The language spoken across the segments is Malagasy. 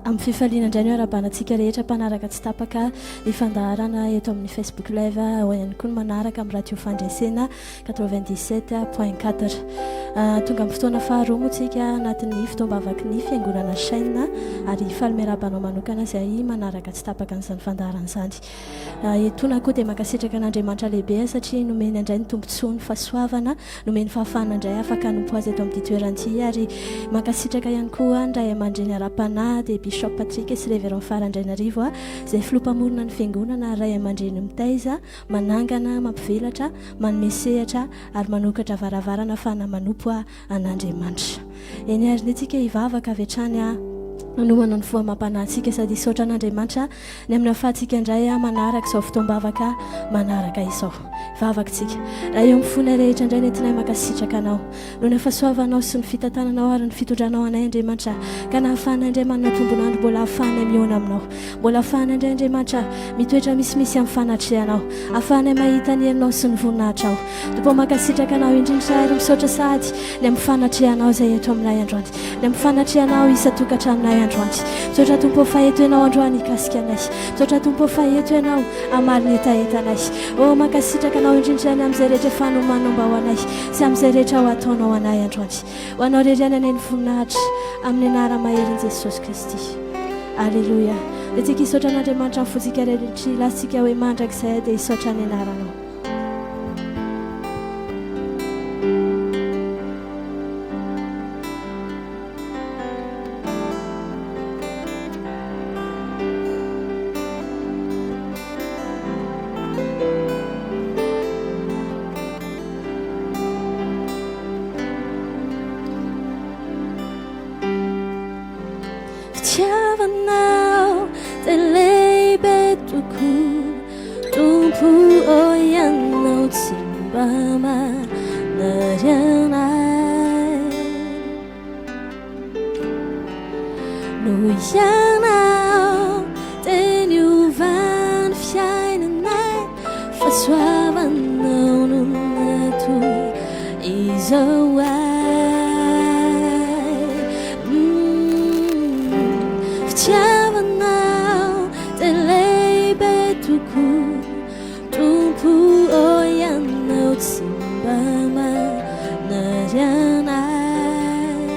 amin'ny fifaliana indray ny arabanantsika rehetra mpanaraka tsy tapaka ny fandaharana eto amin'ny Facebook live ao ihany koa ny manaraka amin'ny radio fandresena 97.4 tonga amin'ny fotoana faharoa moa tsika anatin'ny fitoam-bavaky ny fiangonana chaîne ary falomerabanao manokana izay manaraka tsy tapaka n'izany fandaharana izany etona koa dia mankasitraka n'Andriamanitra lehibe satria nomeny indray ny tombontsoa ny fahasoavana nomeny fahafahana indray afaka hanompo azy eto amin'ity toerana ary mankasitraka ihany koa ndray amandreny ara-panahy dia Bishop Patrick sy Révérend Farandrainarivo izay filompamorona ny fiangonana ray amandreny mitaiza manangana mampivelatra manome sehatra ary manokatra varavarana fana manompo an'Andriamanitra eny ary nitsika hivavaka avy hatrany nanomana ny foamam-panahintsika sady hisaotra an'Andriamanitra ny amin'ny ahafahantsika indray manaraka izao fotoam-bavaka manaraka izao vavakantsika raha eo amin'ny fona rehetra indray nentinay mankasitraka anao noho ny fahasoavanao sy ny fitantananao ary ny fitondranao anay Andriamanitra ka nahafahanay indray manana tombonandro mbola hahafahanay miona aminao mbola hahafahanay indray Andriamanitra mitoetra misimisy amin'ny fanatrehanao hahafahanay mahita ny herinao sy ny voninahitra ao tompo mankasitraka anao indrindra ary misaotra sady ny amin'ny fanatrehanao izay eto aminay androany ny amin'ny fanatrehanao isatokantra aminay androany misaotra tompo faheto ianao androany ikasika anay misaotra tompo faheto ianao amariny etaetanay o mankasitraka anao indrindra ny amin'izay rehetra fanomanomba ho anay sy amin'izay rehetra ho ataonao anay androany ho anao reriana ny voninahitra amin'ny anara maherin' Jesosy Kristy alleluia dia tsika hisaotra an'Andriamanitra ny fontsika rehetra lasitsika hoe mandrakizay dia hisaotra ny anaranao Fitiavanao dia lehibe tokoa tompo ianao tsy mba manary anay no ianao dia niovany fiainanay fahasoavanao no natoy izao Fitiavanao dia lehibe tokoa tompo ianao tsy mba manary anay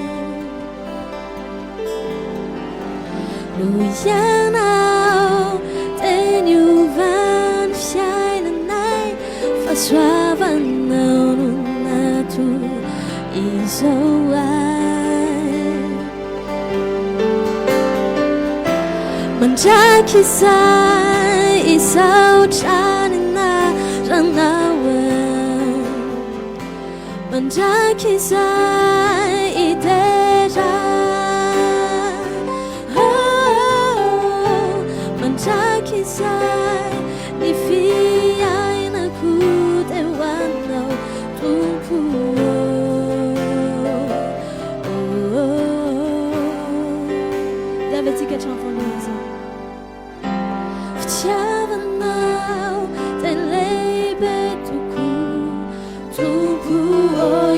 no ianao dia niovany fiainanay fahasoavanao no natoy izao Mandraky izay hisaotrany anaranao Mandraky izay hidera Mandraky izay ny fiainako dia ho anao tompo dia avetsika hatramin'ny Fitiavanao dia lehibe tokoa tompo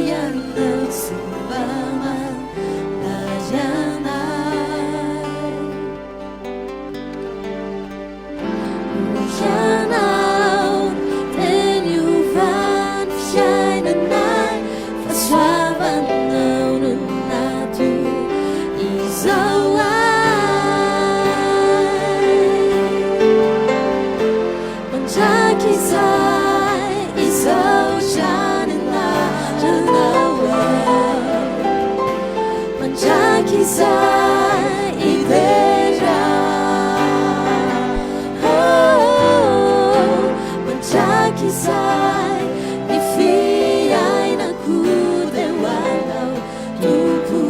ianao tsy mba manary anay ianao dia niovany fiainanay fahasoavanao no natoy izao Mandraky izay hisaotrany anaranao Mandraky izay hidera Mandraky izay ny fiainako dia ho anao tompo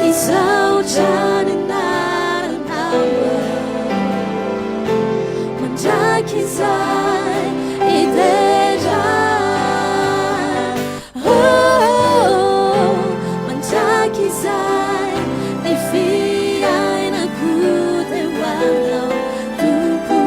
Hisaotrany anaranao Mandraky izay hidera Mandraky izay ny fiainako dia ho anao tompo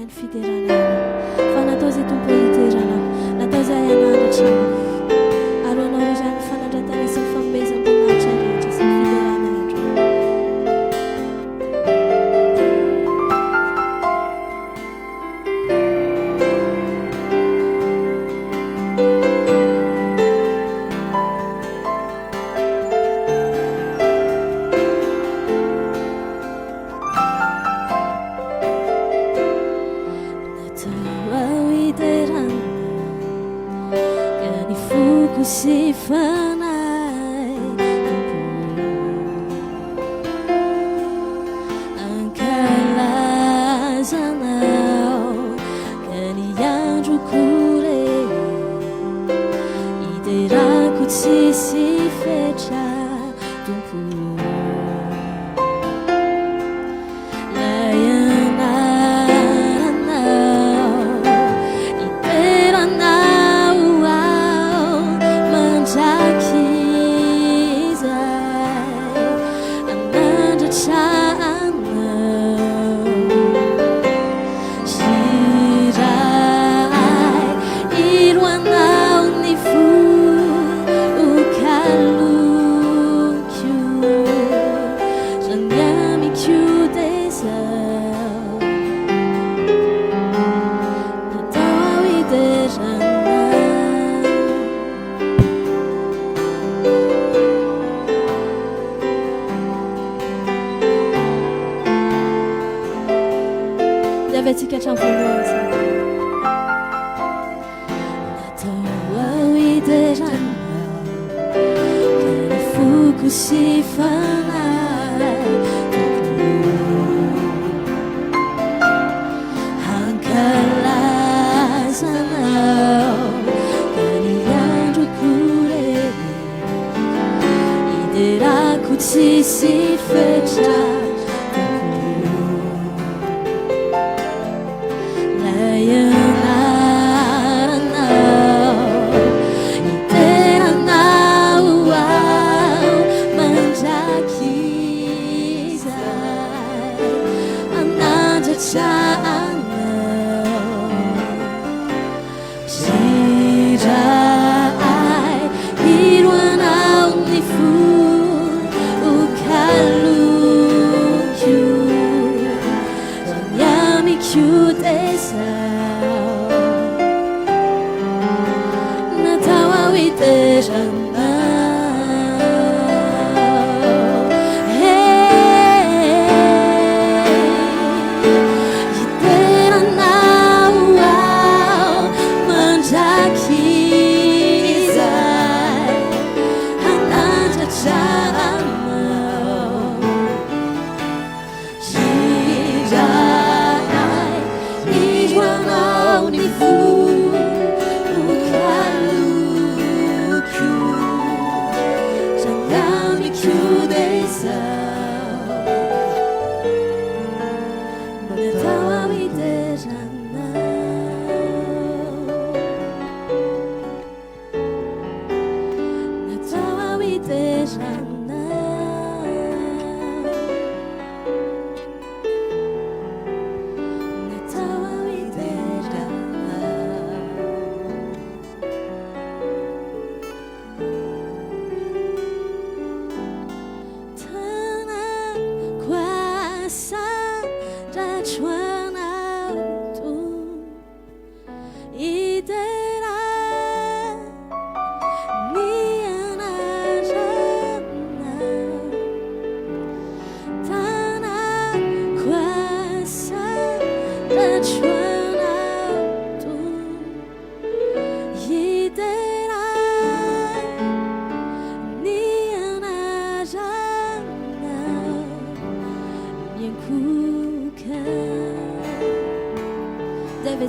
ny fidirana fa natao zay tompo hiterana natao zay ananatra ary anao zany fanandratana sy fanomezam-boninahitra rehetra sy fidirana andro si FANAHY ankalazanao ka ny androko re iterako tsisy fetra tompo tsika hatramin'ny voalohany natao ao iterana ka ny foko sy FANAHY ankalazanao ka ny androko re iterako tsisy fetra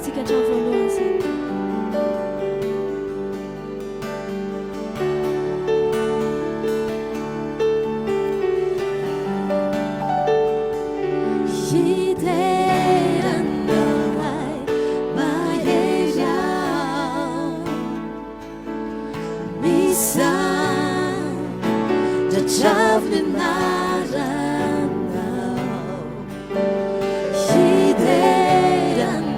tsika hatramin'ny voalohany Fidirana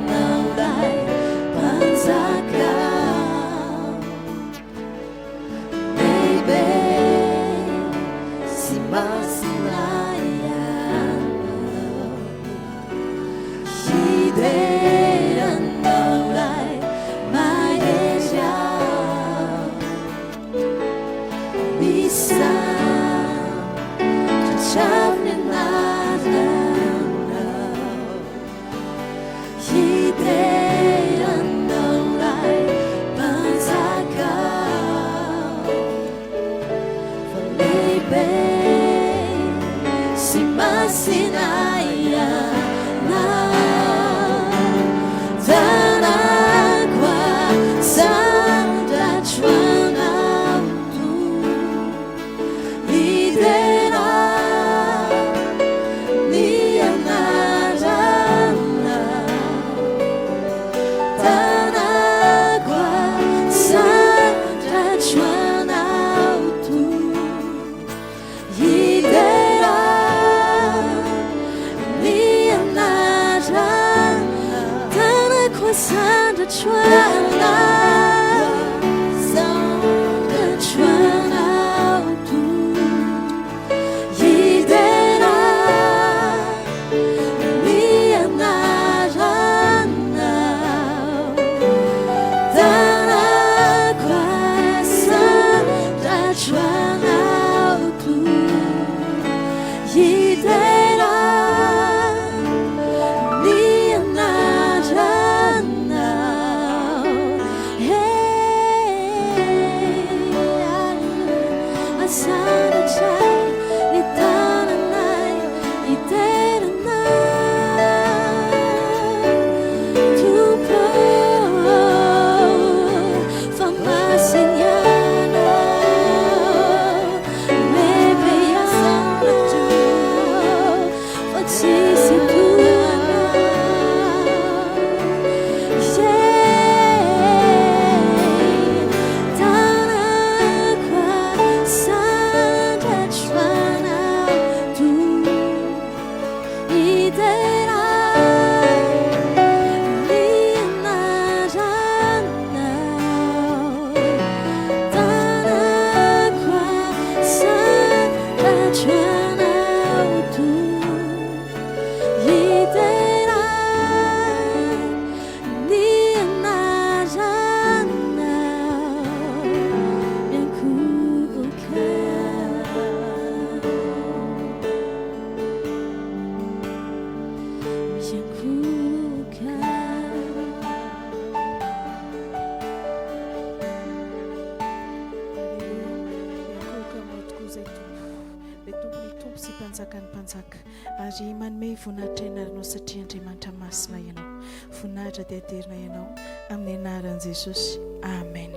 Ary manome voninahitra ianarana satria Andriamanitra masina ianao. Voninahitra dia aterina ianao amin'ny anaran'i Jesosy. Amen.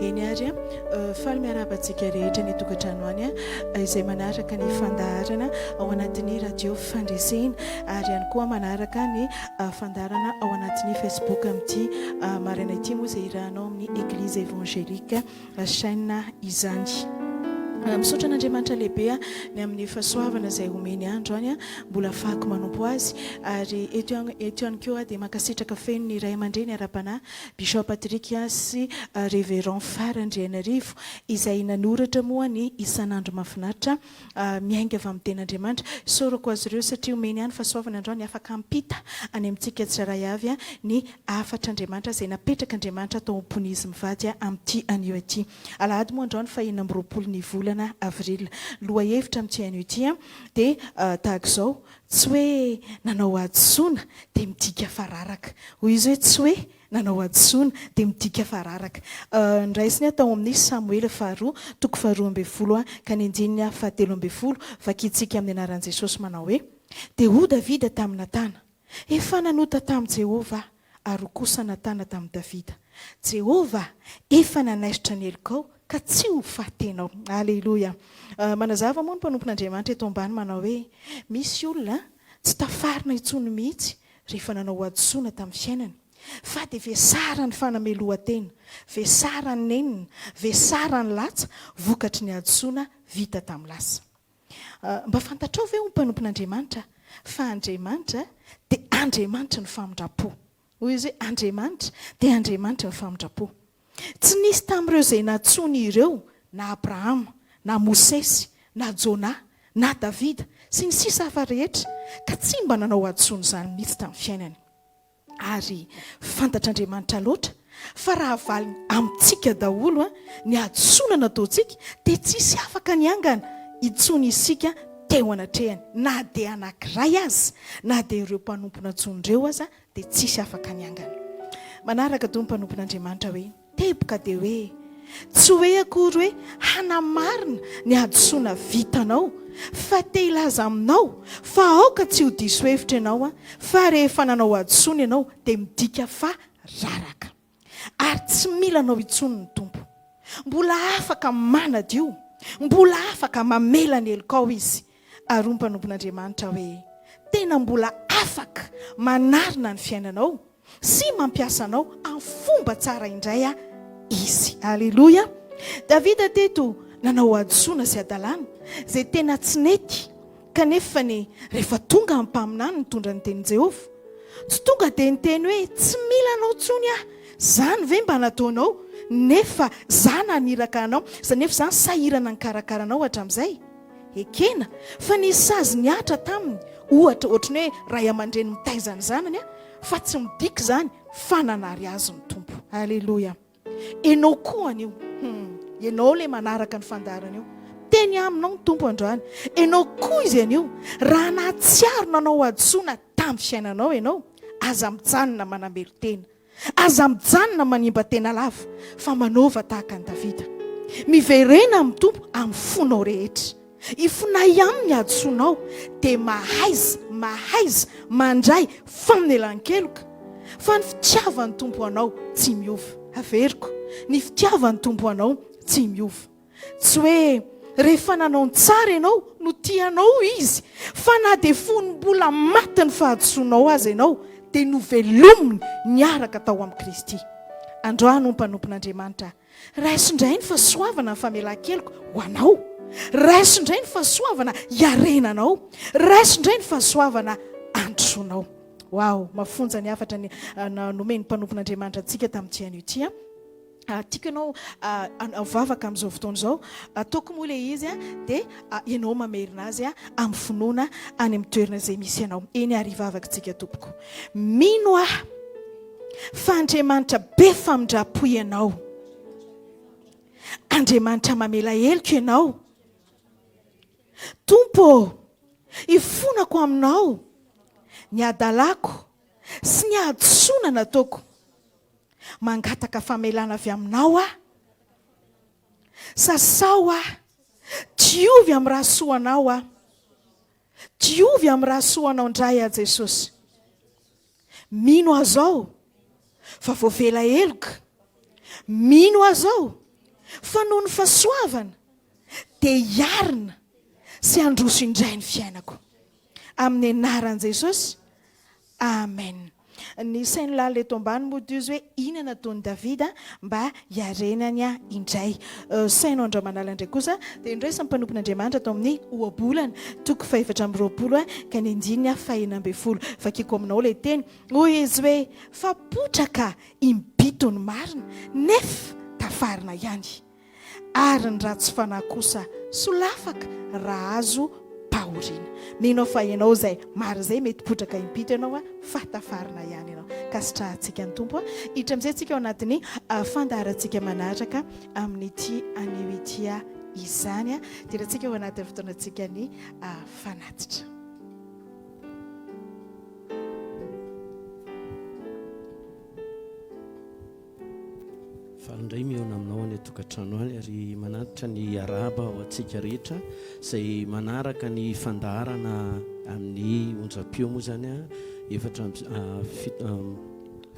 Eny ary faly miarabantsika rehetra ny tokantrano any izay manaraka ny fandaharana ao anatin'ny radio fandresena ary ihany koa manaraka ny fandaharana ao anatin'ny Facebook amin'ity maraina ity moa izay irahanao amin'ny église évangélique chaîne izany. Misaotra n'Andriamanitra lehibe ny amin'ny fahasoavana izay omeny andro any mbola afaka manompo azy ary eto ihany koa dia mankasitraka feno ny ray aman-dreny ara-panahy Bishop Patrick sy Révérend Farandrianarivo izay nanoratra moa ny isan'andro mahafinaritra miainga avy amin'ny ten'Andriamanitra. Saorako azy ireo satria omeny ihany fahasoavana andro ny afaka ampita any amintsika tsiraray avy ny afatr'Andriamanitra izay napetraka Andriamanitra tao am-ponizy mivady amin'ity anio ity. Alahady moa andro ny 24 volana Avril. Loha hevitra amin'ity anio ity dia tahaka izao, tsy hoe nanao adisona dia midika fararaka. Hoy izy hoe tsy hoe nanao adisona dia midika fararaka. Nraisiny tao amin'ny Samuel faharoa toko 12 ka ny 13 vakitsika amin'ny anaran'i Jesosy manao hoe dia ho Davida tamin'ny Natana efa nanota tamin'i Jehovah ary kosa Natana tamin'ny Davida. Jehovah efa nanaisitra ny Elikao ka tsy ho fahatenao. Alleluia. Manazava moa ny mpanompon'Andriamanitra eto ambany manao hoe misy olona tsy tafarina intsony mihitsy rehefa nanao adisona tamin'ny fiainany fa dia vesara ny fanamelohan-tena, vesara ny nenina, vesara ny latsa vokatry ny adisona vita tamin'ny lasa. Mba fantatrao ve ho mpanompon'Andriamanitra fa Andriamanitra dia Andriamanitra ny famindrapo. Hoy izy hoe Andriamanitra dia Andriamanitra ny famindrapo. Tsy nisy tamin'ireo izay natsony ireo na Abrahama, na Mosesy, na Jona, na Davida sy ny sisa hafa rehetra ka tsy mba nanao adisona izany mihitsy tamin'ny fiainany. Ary fantatr'Andriamanitra loatra fa raha valiny amintsika daholo ny adisona nataontsika dia tsisy afaka niangana itsony isika teo anatrehany, na dia anankiray aza na dia ireo mpanompona antson'ireo aza dia tsisy afaka niangana. Manaraka do ny mpanompon'Andriamanitra hoe teboka dia hoe tsy hoe akory hoe hanamarina ny adisona vitanao fa te ilaza aminao fa aoka tsy ho diso hevitra ianao fa rehefa nanao adisona ianao dia midika fa raraka ary tsy mila anao intsony ny tompo. Mbola afaka manadio, mbola afaka mamela ny Elikao izy. Ary ny mpanompon'Andriamanitra hoe tena mbola afaka manarina ny fiainanao sy mampiasa anao amin'ny fomba tsara indray izy. Alleluia. Davida teto nanao adisona sy adalàna izay tena tsy nety kanefa ny rehefa tonga amin'ny mpaminany nitondra ny tenin' Jehovah tsy tonga dia niteny hoe tsy mila anao intsony zany ve mba nataonao nefa zana aniraka anao zanefa zany sahirana nikarakaraanao hatramin'izay ekena fa nisy sazy niatra taminy ohatra ohatrany hoe ray aman-dreny mitaizany zanany fa tsy midiky zany fananary azy ny tompo. Alleloia. Enao koa anio enao le manaraka ny fandarana io teny aminao ny tompo androany. Enao koa izy anio raha nahatsiarina anao adsoina tamin'ny fiainanao ianao aza mijanona manambelo tena, aza mijanona manimba tena lava fa manaova tahaka ny Davida miverena amin'ny tompo amin'ny fonao rehetra. Ifonay aminy adsoinao dia mahaiza mandray famonelan-keloka fa ny fitiavan'ny tompo anao tsy miova. Averiko, ny fitiavan'ny tompo anao tsy miova. Tsy hoe rehefa nanao ny tsara ianao no tianao izy, fa na dia fonom-bola maty ny fahadisoinao azy ianao dia novelominy niaraka tao amin'ny Kristy. Androany ho mpanompon'Andriamanitra, raisindray ny fahasoavana ny famelan-keloko ho anao, raisindray ny fahasoavana iarenanao, raisindray ny fahasoavana androsoanao. Wow, mafonja ny afatra nomeny mpanompon'Andriamanitra antsika tamin'ity anio ity. Tiako ianao avavaka amin'izao fotoana izao, ataoko moa ilay izy dia ianao mamerina azy amin'ny finoana any amin'ny toerana izay misy ianao. Eny ary vavakantsika tompoko. Mino aho fa Andriamanitra be famindrapo ianao, Andriamanitra mamela heloka ianao. Tompo, ifonako aminao ny adalako sy ny adsoina nataoko, mangataka famelana avy aminao sasao diovy amin'ny raha soanao diovy amin'ny raha soanao ndray Jesosy. Mino azao fa voavela heloka, mino azao fa noho ny fahasoavana dia hiarina sy handroso indray ny fiainako amin'ny anaran'i Jesosy. Amen. Ny sainy laly eto ambany moa izy hoe inona nataon'i Davida mba hiarenany indray. Sainao andra manala indray kosa dia indraisan'ny mpanompon'Andriamanitra atao amin'ny ohabolana toko 420 ka ny 9:40. Vakiko aminao ilay teny hoy izy hoe fapotraka imbito ny marina nefa tafarina ihany, ary ny ratsy fanahy kosa solafaka raha azo pahoriana. Minao fa ianao izay maro izay mety potraka impito ianao fa tafarina ihany ianao. Kasitrahantsika ny tompo hitra amin'izay tsika ao anatin'ny fandaharantsika manatraka amin'ity anio ity izany dia rahantsika ao anatin'ny fotoanantsika ny fanatitra. Falindray mihaona aminao any tokantrano any ary manatitra ny araba ho antsika rehetra izay manaraka ny fandaharana amin'ny onjam-peo moa zany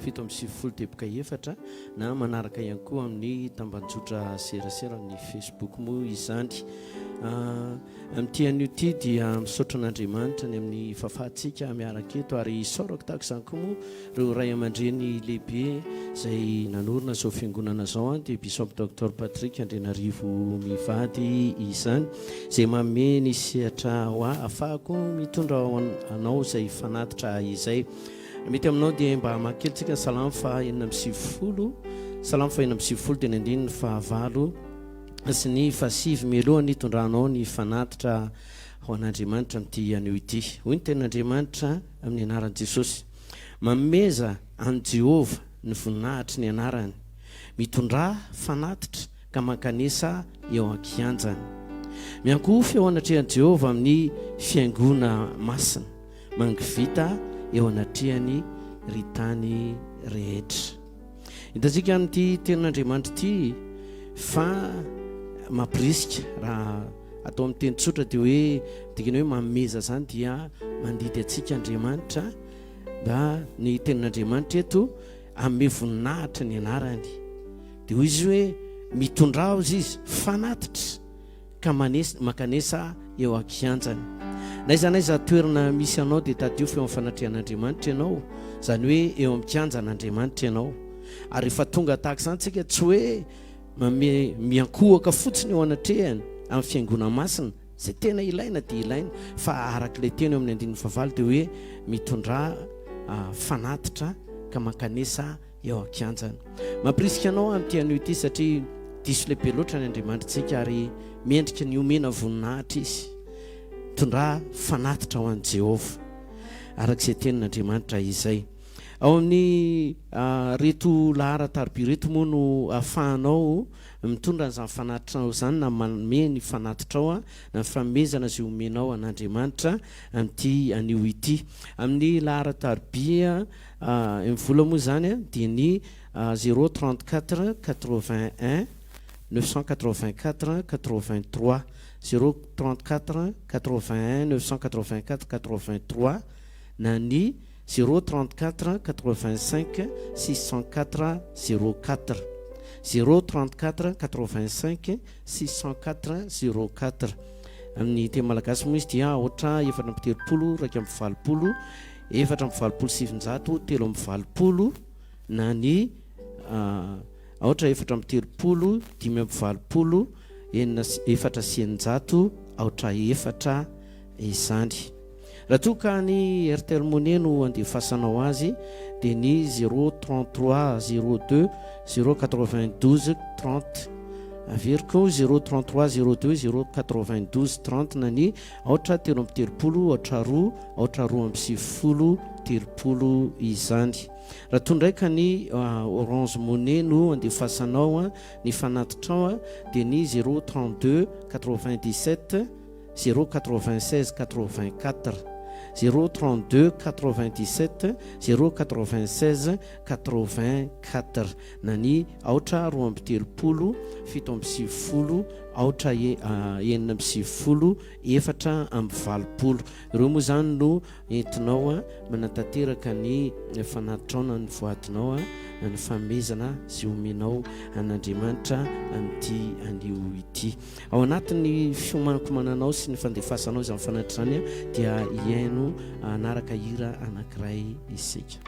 fito amby sivifolo teboka efatra na manaraka ihany koa amin'ny tambanjotra serasera ny Facebook moa izany. Amin'ity anio ity dia misaotra an'Andriamanitra ny amin'ny fahafahantsika miaraka eto ary isaorako tahaka izany koa moa ireo ray aman-dreny lehibe izay nanorina izao fiangonana izao dia Bishop Dr Patrick Andrenarivo mivady izany izay manome ny sehatra ho ahafahako mitondra anao izay fanatitra izay. Mety aminao dia mba makelitsika salamo fa 4:40, salamo fa 4:40 dia ny andininy fahavalo sy ny fasivy mialohan'ny hitondranao ny fanatitra ho an'Andriamanitra amin'ity anio ity. Hoy ny tenin'Andriamanitra amin'ny anaran'i Jesosy, mameza an Jehova ny voninahitry ny anarany, mitondrà fanatitra ka mankanesa eo ankianjany. Miankofy eo anatrehan'i Jehova amin'ny fiangona masina, mangivita eo anatrehany ritany rehetra. Hitantsika amin'ity tenin'Andriamanitra ity fa mampirisika raha atao amin'ny teny tsotra dia hoe dikany hoe mameza zany dia mandidy antsika Andriamanitra mba ny tenin'Andriamanitra eto amin'ny voninahitra ny anarany dia hoy izy hoe mitondra izy fanatitra ka mankanesa eo ankianjany. Naiza toerana misy anao dia tadiofo eo amin'ny fanatrehan'Andriamanitra ianao, zany hoe eo amin'ny kianjan'Andriamanitra ianao. Ary rehefa tonga tahaka izany tsika tsy hoe miankohaka fotsiny eo anatrehany amin'ny fiangona masina izay tena ilaina dia ilaina, fa arak'ilay teny eo amin'ny 9:9 dia hoe mitondrà fanatitra ka mankanesa eo akianjana mampirisika anao amin'ity anio ity satria diso lehibe loatra ny andriamanitrantsika ary miendrika ny omena voninahitra izy tondra fanatitra ho an'i Jehova arak'izay tenin'Andriamanitra izay ao amin'ny reto lahara-tarobia reto moa no ahafahanao mitondra n'izany fanatitrao zany na manome ny fanatitrao na fanomezana izay omenao an'Andriamanitra amin'ity anio ity amin'ny lahara-tarobia mivola moa zany dia ny 034 81 984 83 034 81 984 83 na ny 034 85 604 04 034 85 604 04 amin'ny teny malagasy moa izy dia ohatra 4 raika amby valopolo 4 amby valopolo sivinjato 3 amby valopolo na ny ohatra 4 amby telopolo 5 amby valopolo 4 sivinjato ohatra 4 izany raha toa ka ny airtel monnaie no andefasanao azy dia ny 033 02 092 30 averiko 033 02 092 30 na ny ohatra 3 amby telopolo ohatra 2 amby sivifolo telopolo izany raha toa ndraika ny orange monnaie no andefasanao ny fanatitrao dia ny 032 97 096 84 032 97 096 84 na ny ohatra 2 amby telopolo 7 amby sivifolo ohatra 9 amby sivifolo 4 amby valopolo ireo moa zany no entinao manatanteraka ny fanatitrao na ny voadinao ny famezana sy omenao an'Andriamanitra amin'ity anio ity ao anatin'ny fiomankomananao sy ny fandefasanao izany fanatitra zany dia iaino anaraka hira anankiray isika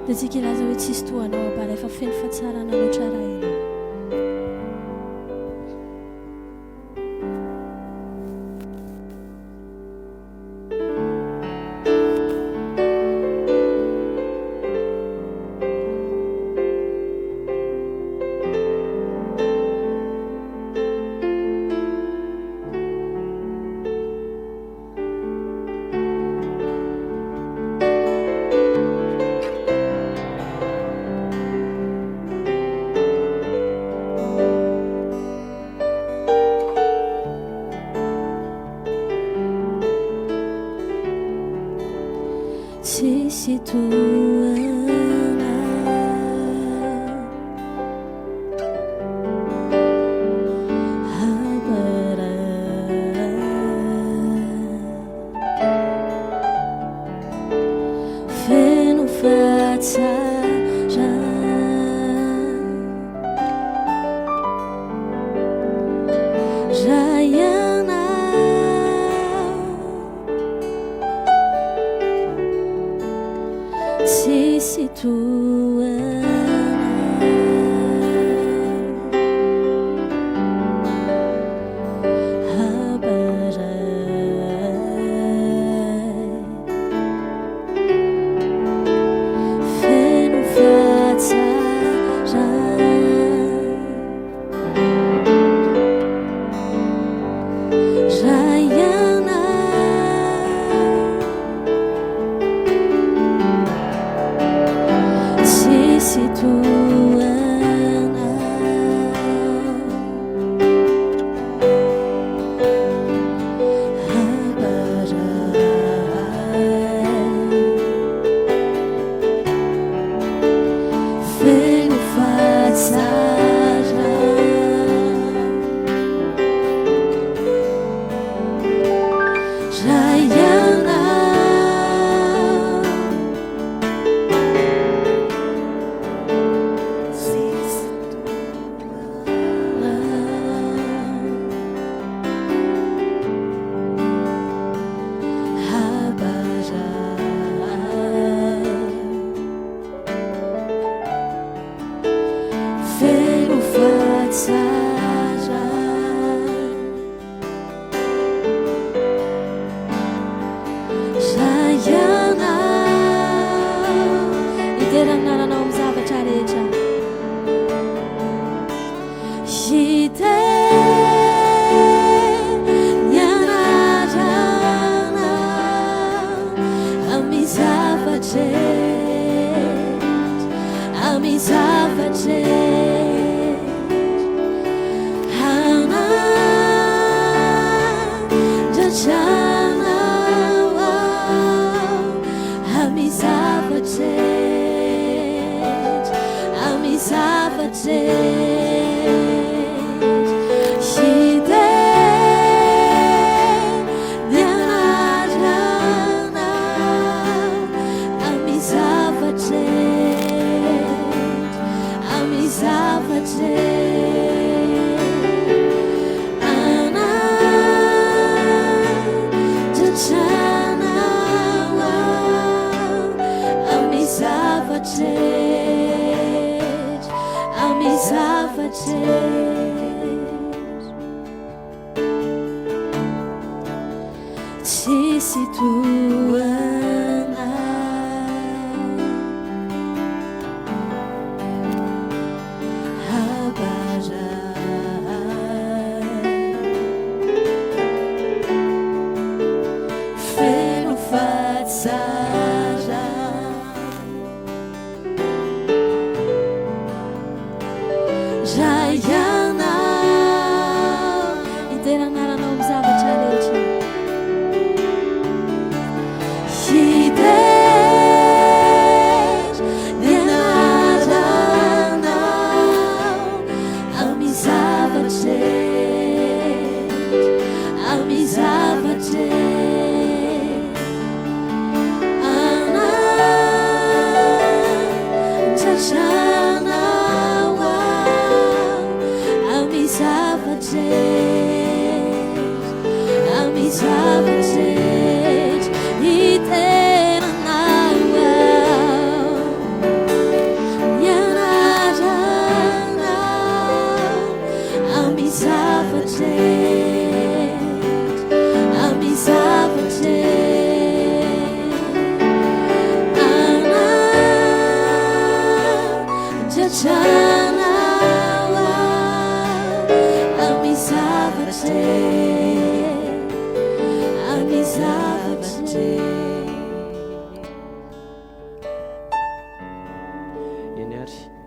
dia tsika ilaza hoe tsisy tohanao abala efa feno fahatsarana loatra raha eny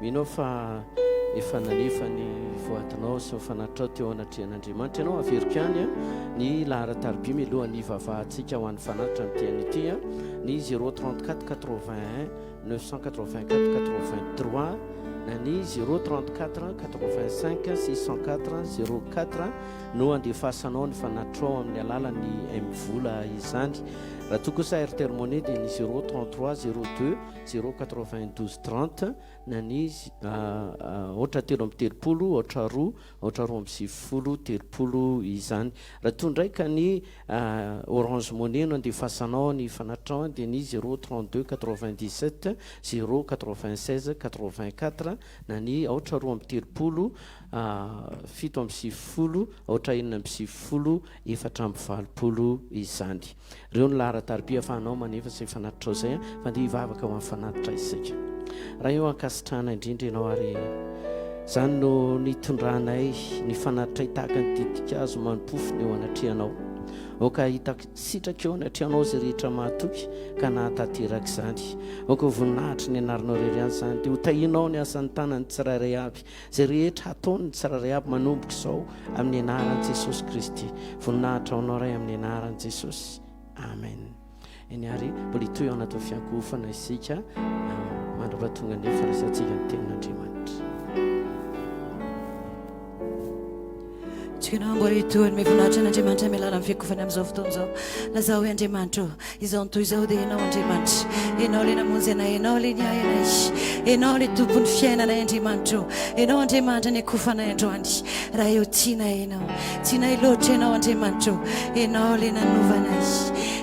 minao fa efa nanefa ny voadinao sy mifanatrao teo anatrehan'Andriamanitra ianao averiko ihany a ny laharataribia mialohan'ny vavahantsika ho an'ny fanatitra amin'ity a ny 034 81 984 83 na ny 034 85 604 04 no andefasanao ny fanatrao amin'ny alalan'ny mvola izany. Raha toa kosa RTR Monnaie dia ny 033 02 092 30 na ny ohatra telo amby telopolo ohatra roa amby sivifolo telopolo izany. Raha toa ndraika ny Orange Monnaie no andefasanao ny fanatrao dia ny 032 97 096 84 na ny ohatra roa amby telopolo fito amby sivifolo ohatra enina amby sivifolo efatra amby valopolo izany. Reo ny laharataribia afahanao manefa sy fanatrao zay fa dia hivavaka ho amin'ny fanatitra isika. Raha eo ankasitrahana indrindra ianao ary zany no nitondranay ny fanatitra hitaka ny didikazo mampofony eo anatrehanao. Oka hitaka sitraka eo anatrehanao zay rehetra mahatoky ka nahatanteraka izany. Oka voninahitra ny anaranao rery zany dia ho tahinao ny asan'ny tanany tsirairay aby zay rehetra hataony ny tsirairay aby manomboka izao amin'ny anaran'i Jesosy Kristy. Voninahitra aonao ray amin'ny anaran'i Jesosy. Amen. Eny ary mbola hitoy ao anaty fiankofana isika mandrapatonga ny farasantsika ny tenin'Andriamanitra. Tsika mbola hitoy ny voninahitra n'Andriamanitra amin'ny alalan'ny fiankofana amin'izao fotoana izao. Lazao hoe Andriamanitra izao ny toy izao dia ianao Andriamanitra. Ianao ilay namonjy anay, ianao ilay niay anay, ianao ilay tompon'ny fiainanay Andriamanitra. Ianao Andriamanitra ny akofanay androany. Raha eo tianay ianao, tianay loatra ianao Andriamanitra. Ianao ilay nanovanay,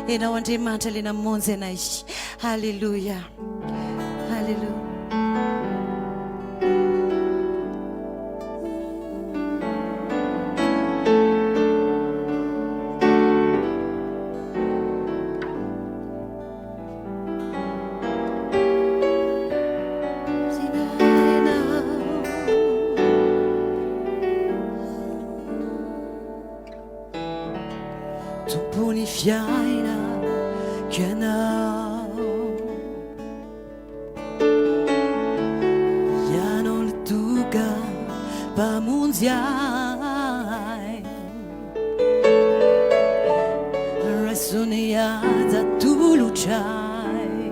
ianao Andriamanitra ilay namonjy anay. Halleluja, halleluja. Fiaina que não munziai Resuniaza tu luciai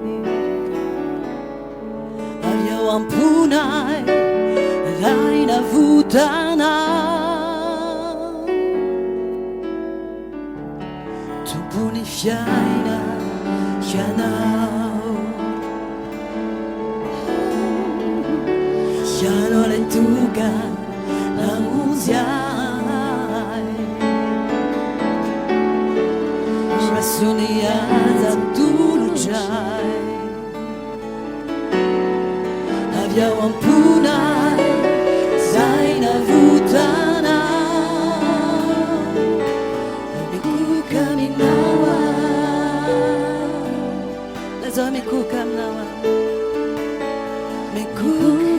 Avio ampunai Laina vutana Tu puni fiaina Chianau Chiano le tuga La munziai Resuniaza tu luciai Avio ampunai Zaina vutana Miku kaminawa Lezo miku kaminawa Miku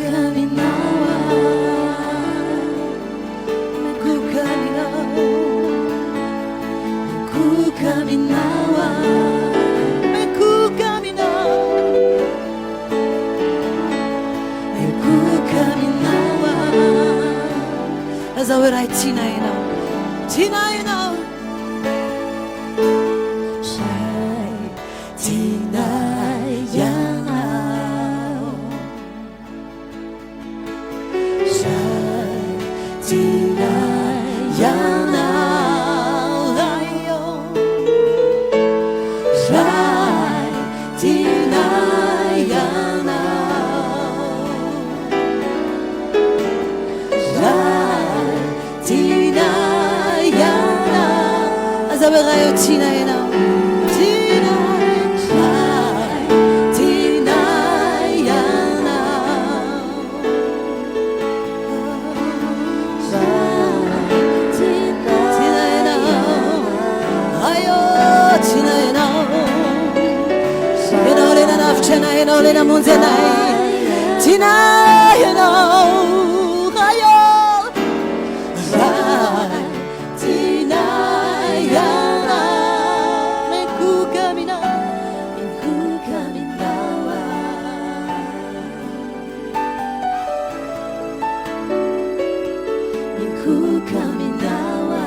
kaminawa Miku kaminawa Miku kaminawa Miku kaminawa Miku kaminawa Lezo werai tina ina Tina ina Shai Tina yana Shai Tina yana Ayo Shai Tina yana Shai Tina yana Azaberayo Tina yana Tina Shai Tina yana Tina yana Ayo Tina yana Enolena nafchena enolena munzena Tina yana Ayo Shai Tina yana Meku kaminawa Meku kaminawa Meku kaminawa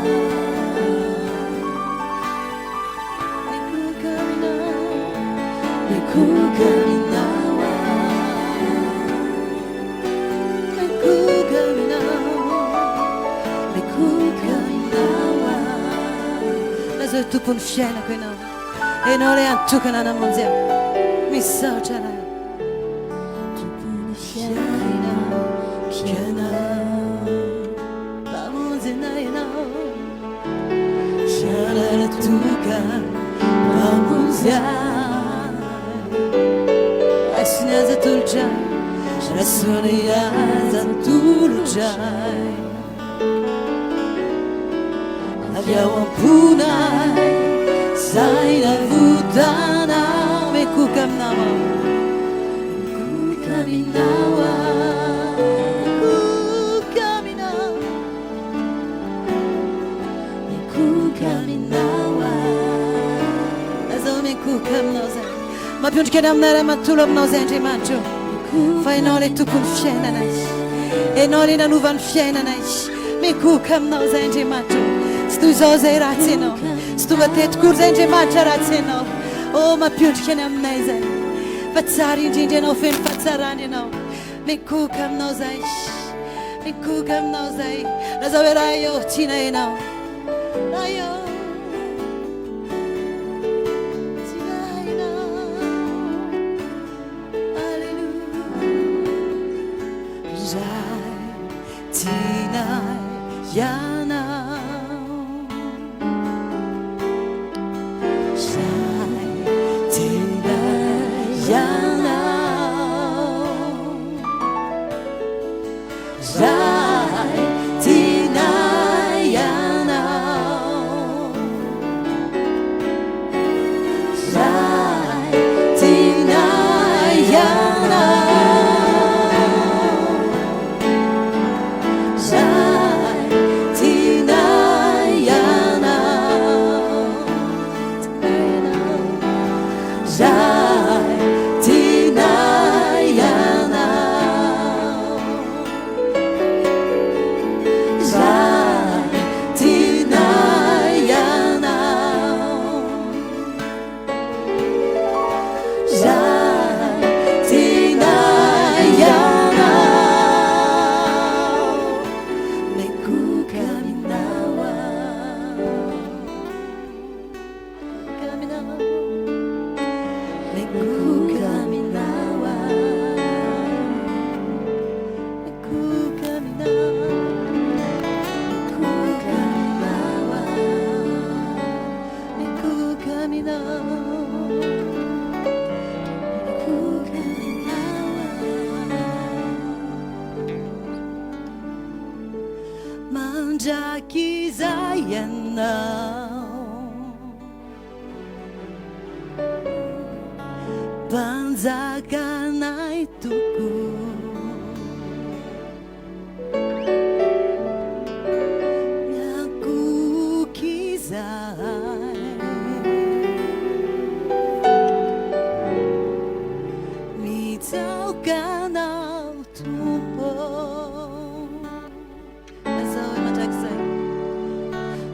Meku kaminawa Meku kaminawa Meku kaminawa Lazo tu pun fiena quena E non le antucana na monzia Mi saucana Tu pun fiena Fiena La monzina ina Fiena la tuca La monzia Asinaza tulciai Rasuniaza tulciai Abbiamo punai Zaina vutana Meku kaminawa Meku kaminawa Meku kaminawa Meku kaminawa Azo meku kaminawa Ma più che damnare ma tu lo mnozente mancho Fai nole tu kun fiena nais E nole na nuvan fiena nais Meku kaminawa mancho Stu zoze razzino Stu vatet kurzenge mancha razzino Oh ma più che ne amnese Fazzari inginge no fin fazzarani no Meku kaminawa Meku kaminawa La zaveraio tina ina Ayo Yana Shai Tina yana Shai Tina yana Shai Tina yana Shai mandraky zay ianao mpanjakanay toko miakoky zay mitsaokanao tompo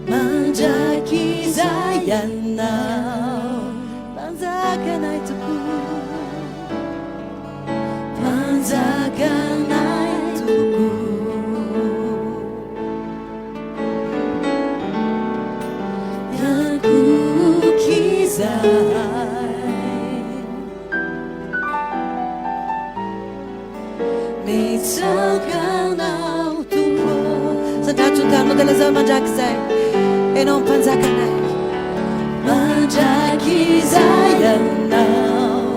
mandraky zay ianao mpanjakanay toko mpanjakanay toko miakoky zay mitsaokanao tompo sandratsontanao de lazao mandraky zay enao mpanjakanay mandraky zay ianao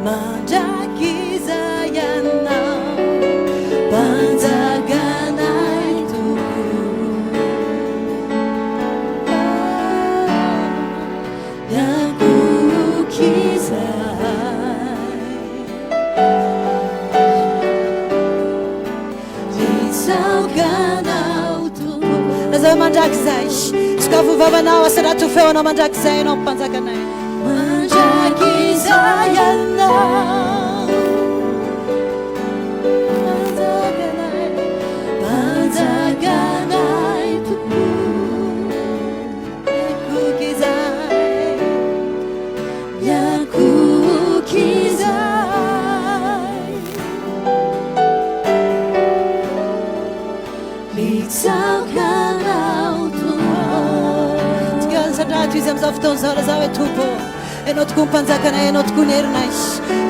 mandraky zay ianao mpanjakanay toko miakoky zay mitsaokanao tompo lazao mandraky zay Vavanao asarato feonao mandraky zay anao mpanjakanay mandraky zay ianao mpanjakanay toko miakoky zay miakoky zay mitsaokanao sandrato izy amizao fotoana zao lazao hoe tompo enao toko mpanjakanay enao toko nerinay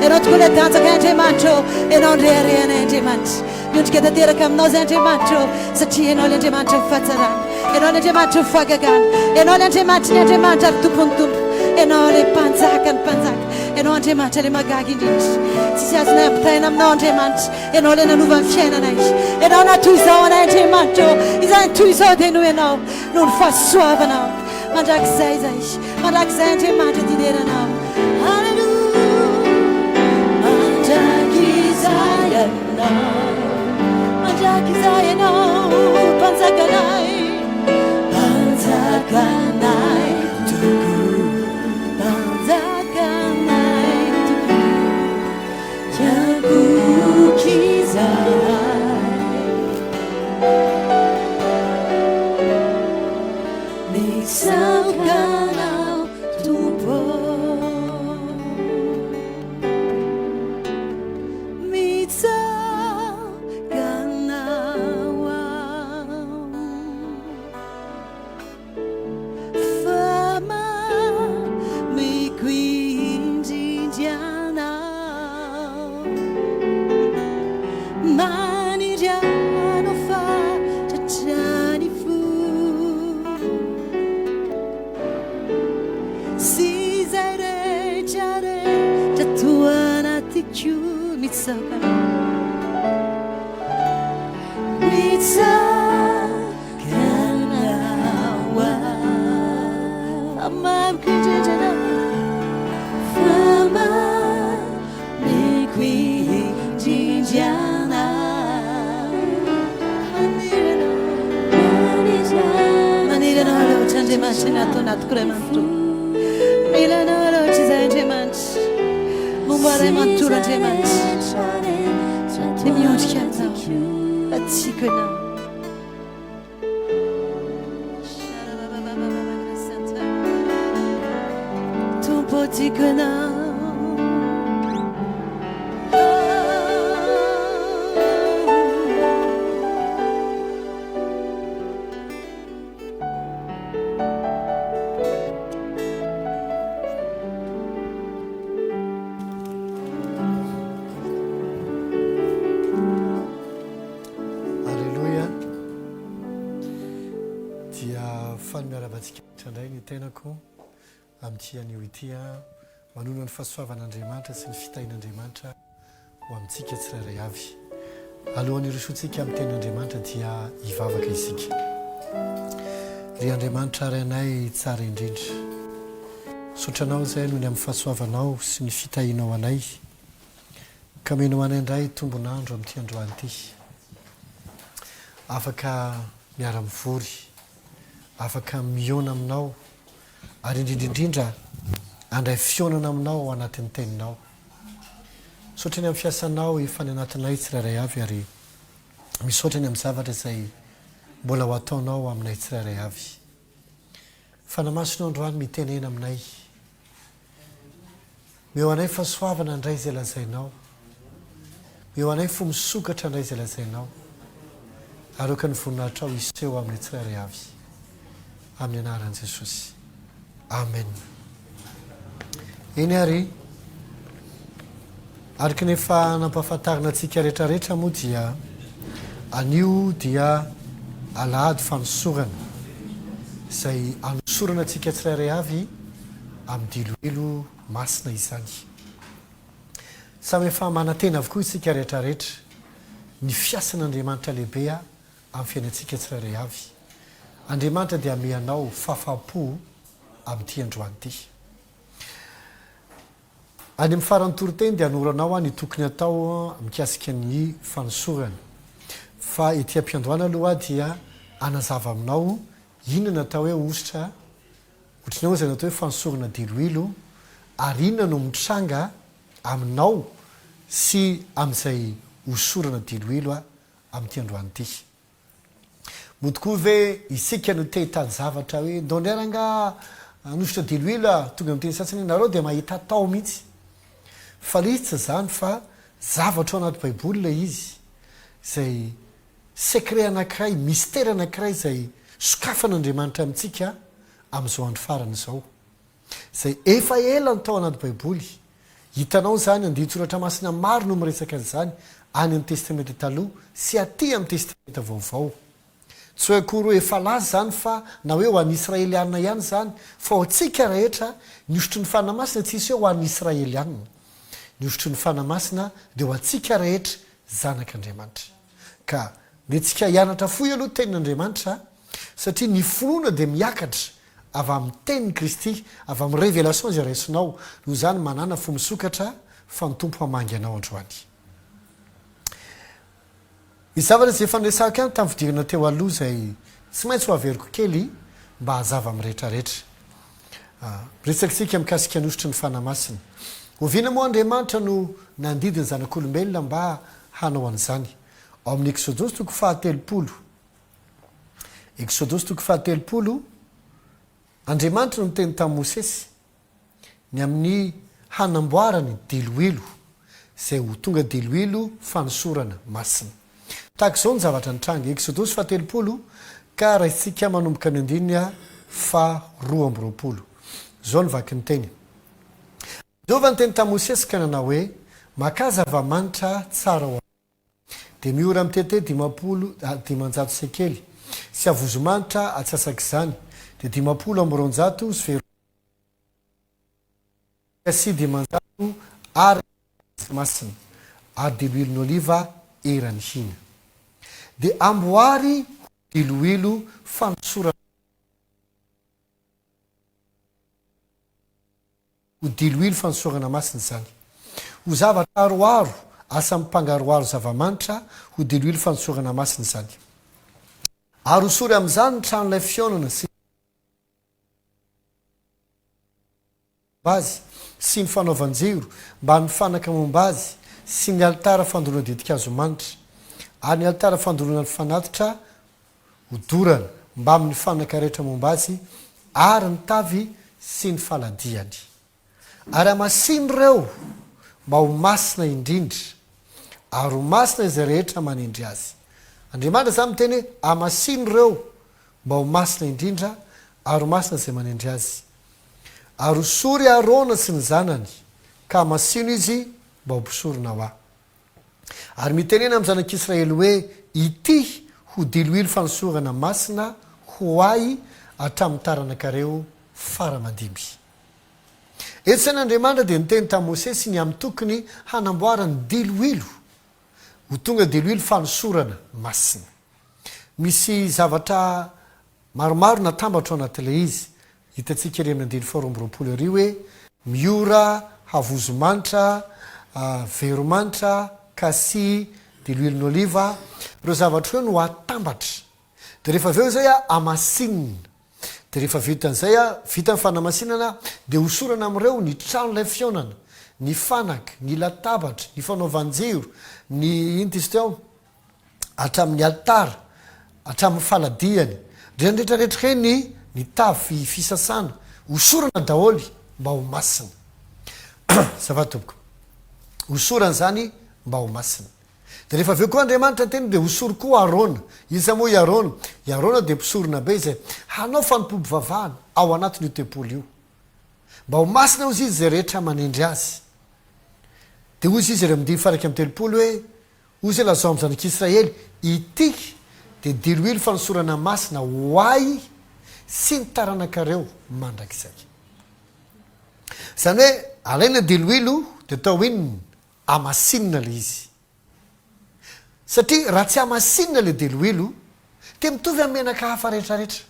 enao toko le tanjaka Andriamanitro enao ndreharehanay Andriamanitra miondrika tanteraka aminao zay Andriamanitro satria enao le Andriamanitra fifatsarana enao le Andriamanitra fifagagana enao le Andriamanitra ny Andriamanitra ary tompony tompo enao le mpanjaka ny mpanjaka enao Andriamanitra le magaga indrindra tsisy azonay ampitaina aminao Andriamanitra enao le nanova ny fiainanay enao natoy zao anay Andriamanitro izany toy zao dia noho enao noho ny fahasoavanao mandraky zay Andriamanitra dineranao Alleluia mandraky zay ianao mandraky zay ianao mpanjakanay mpanjakanay toko mpanjakanay toko miakoky zay mitsaokanao tompo mitsaokanao famamiko indrindrianao maniriano fatratrany fo si zay rehetra rehetra toa anatyko mitsaokanao famamiko indrindrianao famamiko indrindrianao maniranao loatra Andriamanitra natao anaty koramanitro milanao loatra izay Andriamanitra momba ray manontolo Andriamanitra dia miondrika aminao atsika ianao tompo atsika ianao Ndray ny tenako amin'n'itian'io ity manona ny fahasoavan'Andriamanitra sy ny fitahin'Andriamanitra ho amintsika tsirairay avy. Alohan'ny rosoantsika amin'ny tenin'Andriamanitra dia hivavaka isika. ry andriamanitra rainay tsara indrindra sotranao izay noho ny amin'ny fahasoavanao sy ny fitahinao anay ka menao anay indray tombonandro amin'ity androany ity afaka miara-mivory afaka miona aminao ary indrindraindrindra andray fionana aminao ao anatin'ny teninao sotrany amin'ny fiasanao efa ny anatinay tsirairay avy ary misaotrany amin'ny zavatra izay mbola ho ataonao aminay tsirairay avy fanamasinao androany mitenena aminay meo anay fahasoavana indray izay lazainao meo anay fo misokatra indray izay lazainao ary oka ny voninahitra ao iseho amin'ny tsirairay avy amin'ny anaran'i Jesosy amen eny ary araka nefa nampahafantarina antsika rehetrarehetra moa dia anio dia alahady fanosorana izay anosorana antsika tsirairay avy amin'ny diloilo masina izany samy efa manantena avokoa isika rehetrarehetra ny fiasan'Andriamanitra lehibea amin'ny fiainantsika tsirairay avy Andriamanitra dia amianao fahafapo amin'ity androany ity any amin'ny farany toroteny dia anoranao ny tokony atao mikasika ny fanosorana fa ety am-piandohana aloha dia anazava aminao inona natao hoe ositra ohatranao izay natao hoe fanosorana diloilo ary inona no mitranga aminao sy amin'izay hosorana diloilo amin'ity androany ity motokoa ve isika no te hitady zavatra hoe ndonderanga anositra diloilo tonga amin'ny teny satsiny nareo dia mahita tao mihitsy fa le izy tsy zany fa zavatra ao anaty baiboly ilay izy izay sekret anankiray mystera anankiray izay sokafan'Andriamanitra amintsika amin'izao andro farany izao izay efa ela ny tao anaty baiboly hitanao zany andin-tsoratra masina maro no miresaka an'izany any amin'ny testamenta taloha sy aty amin'ny testamenta vaovao tsy hoe akory hoe efa laza zany fa na hoe ho an'ny israelianina ihany zany fa ho antsika rehetra ny osotry ny fanamasina tsy isy hoe ho an'ny israelianina ny osotry ny fanamasina dia ho antsika rehetra zanak'Andriamanitra ka netsika hianatra foy aloha tenin'Andriamanitra satria ny finoana dia miakatra avy amin'ny tenin'i Kristy avy amin'ny révélation izay raisinao noho izany manana fo misokatra fa ny tompo hamangy anao androany izy zavatra izay efa niresahako ihany tamin'ny fidirana teo aloha izay tsy maintsy ho averiko kely mba hazava amin'ny rehetrarehetra resakitsika mikasika ny osotry ny fanamasina oviana moa Andriamanitra no nandidi ny zanak'olombelona mba hanao an'izany ao amin'ny Exodosy toko fahatelopolo Exodosy toko fahatelopolo Andriamanitra no miteny tamin'i Mosesy ny amin'ny hanamboarany diloilo izay ho tonga diloilo fanosorana masina tahaka izao ny zavatra nitranga Exodosy fahatelopolo ka raha isika manomboka ny andininy faharoa amby roapolo izao ny vaky ny teny Jehovah ny teny tamin'i Mosesy ka nanao hoe maka zava-manitra tsara ho dia miora mitete 500 sekely sy avozomanitra atsasak'izany dia 500 amby roanjato sy sy 500 ary masina ary diloilon'ny oliva erany hina dia amboary diloilo fanosorana ho diloilo fanosorana masina zany ho zavatra aroaro asa mimpangaroaro zava-manitra ho diloilo fanosorana masina zany ary hosory amin'izany ny tranon'ilay fionana sy azy sy ny fanaovan-jiro mba ny fanaka momba azy sy ny alitara fandoroana didikazo manitra ary ny alitara fandoroana ny fanatitra hodorana mba amin'ny fanaka rehetra momba azy ary ny tavy sy ny faladiany ary amasiny ireo mba ho masina indrindra ary ho masina izay rehetra manindry azy Andriamanitra zany miteny hoe amasiny ireo mba ho masina indrindra ary ho masina izay manindry azy ary hosory Arona sy ny zanany ka amasino izy mba ho mpisorona ho ary mitenena amin'ny zanak'Israely hoe ity ho diloilo fanosorana masina ho ahy hatramin'ny taranankareo faramadimy etsan'Andriamanitra dia niteny tamin'i Mosesy ny amin'ny tokony hanamboarany diloilo ho tonga diloilo fanosorana masina misy zavatra maromaro natambatra ao anaty le izy hitantsika ry amin'ny 1 ry hoe miora havozomanitra veromanitra kasi de l'huile n'oliva reo zavatra hoe no atambatra de rehefa aveo zay a amasinina de rehefa vitan'izay a vita ny fanamasinana de hosorana am'ireo ny trano lay fionana ny fanaka ny latabatra ny fanaovanjiro ny intizy teo hatramin'ny altara hatramin'ny faladiany drenretrarehetra reny ny tavy fisasana hosorana daholy mba ho masina zavatoboko hosorana zany mba ho masina de rehefa aveo koa andriamanitra teny de hosory koa arona iza moa iarona de mpisorona be zay hanao fanompompivavahana ao anatin'io tempoly io mba ho masina ozy izy zay rehetra manendry azy de ozy izy ry am'dimy faraky amy telopolo hoe ozy lazao amy zanak'Israely itiky de diloilo fanosorana masina hoay sy ny taranakareo mandrakizay zany hoe alaina diloilo de tao inony amasinina le izy satria raha tsy amasinina le diloilo de mitovy amin'ny menaka hafa rehetrarehetra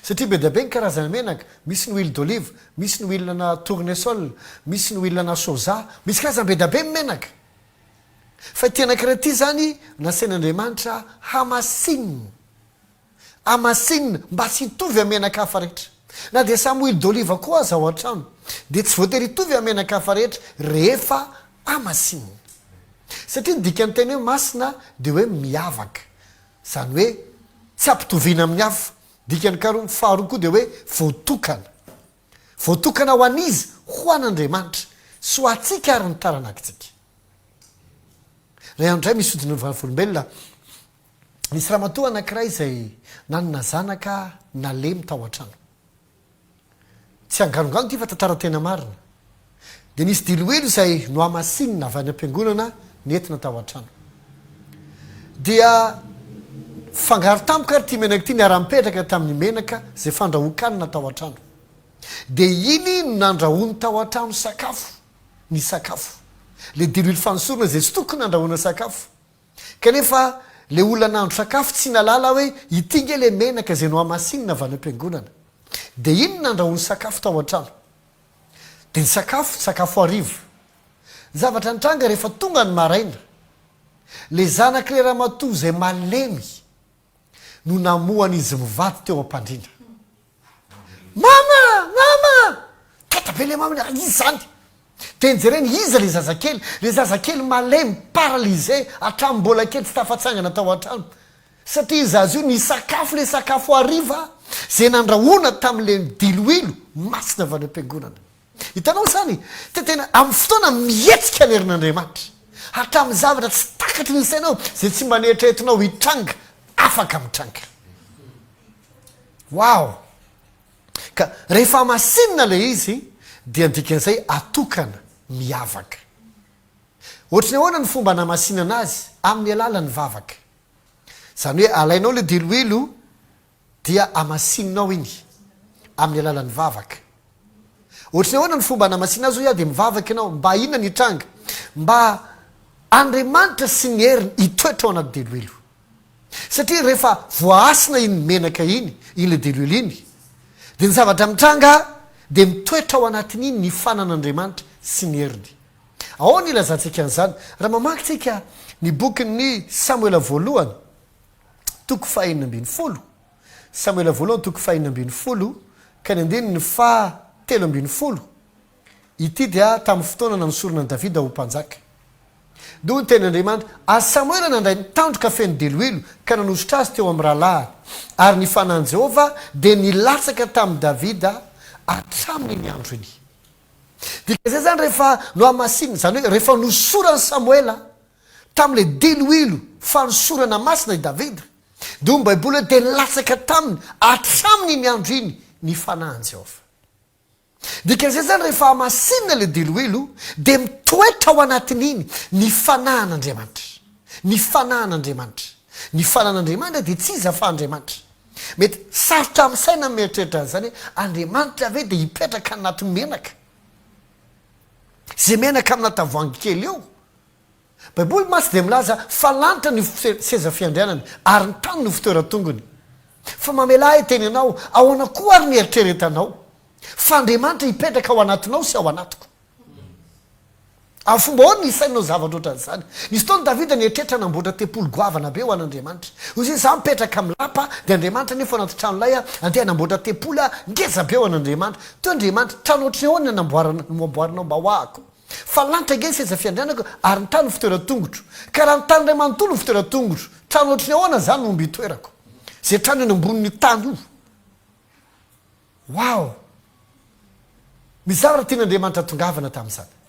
satria be dabe ny karazana menaka misy ny huile d'olive misy ny huile na tournesol misy ny huile na soja misy karazana be dabe menaka fa ty anakiraha ty zany nasain'andriamanitra hamasinina amasinina mba tsy hitovy amin'ny menaka hafa rehetra na de samy huile d'olive koa aza ao an-trano de tsy voatery hitovy amin'ny menaka hafa rehetra rehefa amasinina satria ny dikany teny hoe masina de hoe miavaka zany hoe tsy ampitoviana amin'ny hafa dikany faharoa koa de hoe voatokana ho an'izy ho an'andriamanitra so atsika ary ny taranakitsika raha andray misy odiny valivolombelona nisy raha matoa anankiray izay nanana zanaka nalemy tao an-trano tsy anganongano ty fa tantara tena marina de nisy diloelo izay no amasinina avy any am-piangonana nentina tao an-trano dia fangaro tampoka ary ty menaka ty niara-mipetraka tamin'ny menaka zay fandrahokanina tao an-trano de iny no nandrahony tao an-trano sakafo ny sakafo le diloilo fanosorona zay tsy tokony nandrahoana sakafo kanefa le olona nandro sakafo tsy nalala hoe itinga le menaka zay no amasinina avy any am-piangonana de iny no nandrahony sakafo tao an-trano de ny sakafo arivo zavatra nitranga rehefa tonga ny maraina le zanak'le raha matoa zay malemy no namoan'izy mivady teo ampandrina mama tatabe le mama izy zany teny jereny iza le zazakely malemy paralysé hatramim-bola kely tsy tafatsangana tao an-trano satria izazy io ny sakafo le sakafo ariva zay nandrahoana tamin'le diloilo masina avy any am-piangonana hitanao zany te tena amin'ny fotoana mihetsika ny herin'andriamanitra hatramin'ny zavatra tsy takatry ny sainao zay tsy maneritreretinao hitranga afaka mitranga wow ka rehefa masinina le izy dia ndikan'izay atokana miavaka ohatrany ahoana ny fomba namasinana azy amin'ny alala ny vavaka zany hoe alainao le diloilo dia amasininao iny amin'ny alala ny vavaka ohatrany ahoana ny fomba namasina azy hoe de mivavaka ianao mba inona ny tranga mba andriamanitra sy ny heriny hitoetra ao anaty diloilo satria rehefa voaasina iny menaka iny le diloilo iny de ny zavatra mitranga de mitoetra ao anatin'iny ny fanan'andriamanitra sy ny heriny ao ny ilazantsika an'izany raha mamakytsika ny bokin'ny Samuela voalohany toko 5:20 Samuela voalohany toko 5:20 ka ny andiny ny 7:10 ity dia tamin'ny fotoana nanosorona ny Davida ho mpanjaka do ny ten'andriamanitra ary Samuela nandray nitandroka feny diloilo ka nanositra azy teo amin'ny rahalahy ary ny fanan'i Jehova de nilatsaka tamin'ny Davida hatramin'ny andro iny dika zay zany rehefa no amasinina zany hoe rehefa nosorany Samuela tamin'le diloilo fanosorana masina i Davida de ny baiboly hoe de nilatsaka taminy hatramin'ny ny andro iny ny fanahany Jehova dikan'izay zany rehefa amasinina le diloilo de mitoetra ao anatin'iny ny fanahan'Andriamanitra ny fanan'Andriamanitra de tsy iza fa Andriamanitra mety sarotra amin'ny saina mieritreritra zany hoe Andriamanitra ve de hipetraka anaty menaka zay menaka amina tavoangy kely eo baiboly masy de milaza fa lanitra ny seza fiandrianany ary ny tany no fitoeratongony fa mamela teny anao ao anakoa ary nieritreretanao fa andriamanitra hipetraka ao anatinao sy ao anatiko a fomba ao ny sainao zavatra ohatran'izany nisy taony davida nieritreritra namboatra tempolo goavana be ho an'andriamanitra ozy za mipetraka amin'ny lapa dia andriamanitra nefa anaty tranolay a andeha namboatra tempolo a ngeza be ho an'andriamanitra to andriamanitra trano ohatry ny ahoana namboarinao mba hoahako fa lanitra nge seza fiandrianako ary ny tany fitoeratongotro ka raha ny tany ray manontolo ny fitoeratongotro trano ohatry ny ahoana zany momby hitoerako zay trano eny ambonin'ny tany io wow mizavatra tian'andriamanitra tongavana tamin'izany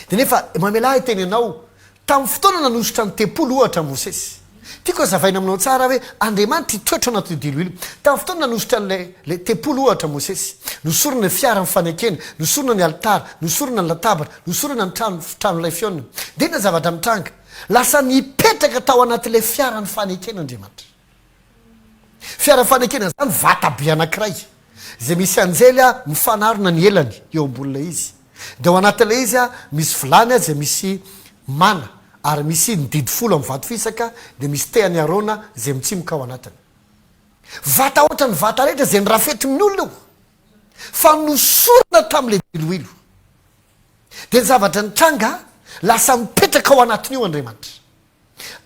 dia nefa mamela teny anao tamin'ny fotoana nanositra ny tempolo ohatra mosesy tiako azavaina aminao tsara hoe andriamanitra hitoetra anaty dilo ilo tamin'ny fotoana nanositra le tempolo ohatra mosesy nosorona ny fiara ny fanekena nosorona ny altara nosorona ny latabatra nosorona ny tranolay fiona dia na zavatra mitranga lasa nipetraka tao anaty'ilay fiara ny fanekena andriamanitra fiara ny fanekena zany vatabe anankiray zay misy anjely a mifanarona ny elany eo ambon'ilay izy dia ao anatin'ilay izy a misy vilany a zay misy mana ary misy nididy folo amin'ny vato fisaka dia misy tehany arona zay mitsimoka ao anatiny vata ohatra ny vata rehetra zay ny rafety amin'ny olona io fa nosorona tamin'ilay diloilo dia ny zavatra ny tranga lasa mipetraka ao anatiny io andriamanitra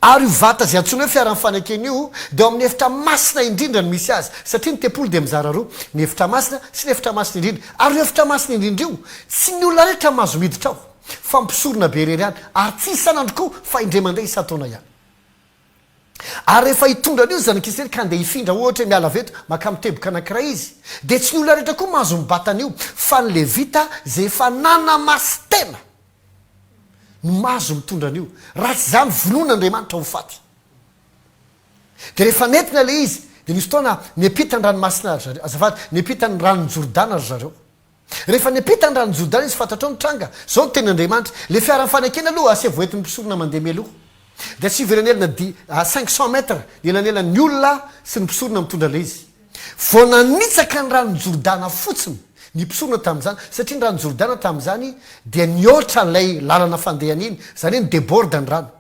ary io vata zay antsony hoe fiara-ny fanekena io dia ao amin'ny efitra masina indrindra no misy azy satria ny tempolo dia mizara roa ny efitra masina sy ny efitra masina indrindra ary io efitra masina indrindra io tsy ny olona rehetra mahazo miditra ao fa mpisorona be rery any ary tsy isanandro koa fa indray mandeha isa-taona ihany ary rehefa hitondra an'io zanak'israely ka andeha hifindra ohatra miala veto maka miteboka anankiray izy dia tsy ny olona rehetra koa mahazo mibatan'io fa ny levita zay efa nanamasy tena no mahazo mitondra an'io raha tsy zany vonon'andriamanitra ho faty dia rehefa nentina le izy dia nisy taona niapita ny ranomasina ry zareo azafady niapita ny ranony jordana ry zareo rehefa niapita ny ranony jordana izy fantatrao ny tranga zao ny tenin'andriamanitra le fiara-ny fanekena aloha asia voentin'ny mpisorona mandeha mialoha dia tsy velanelana 500 metre elanelany olona sy ny mpisorona mitondra le izy vao nanitsaka ny ranony jordana fotsiny ny mpisorona tamin'izany satria ny rano jordana tamin'izany dia niotra n'ilay lalana fandehana iny zany hoe ny déborde ny rano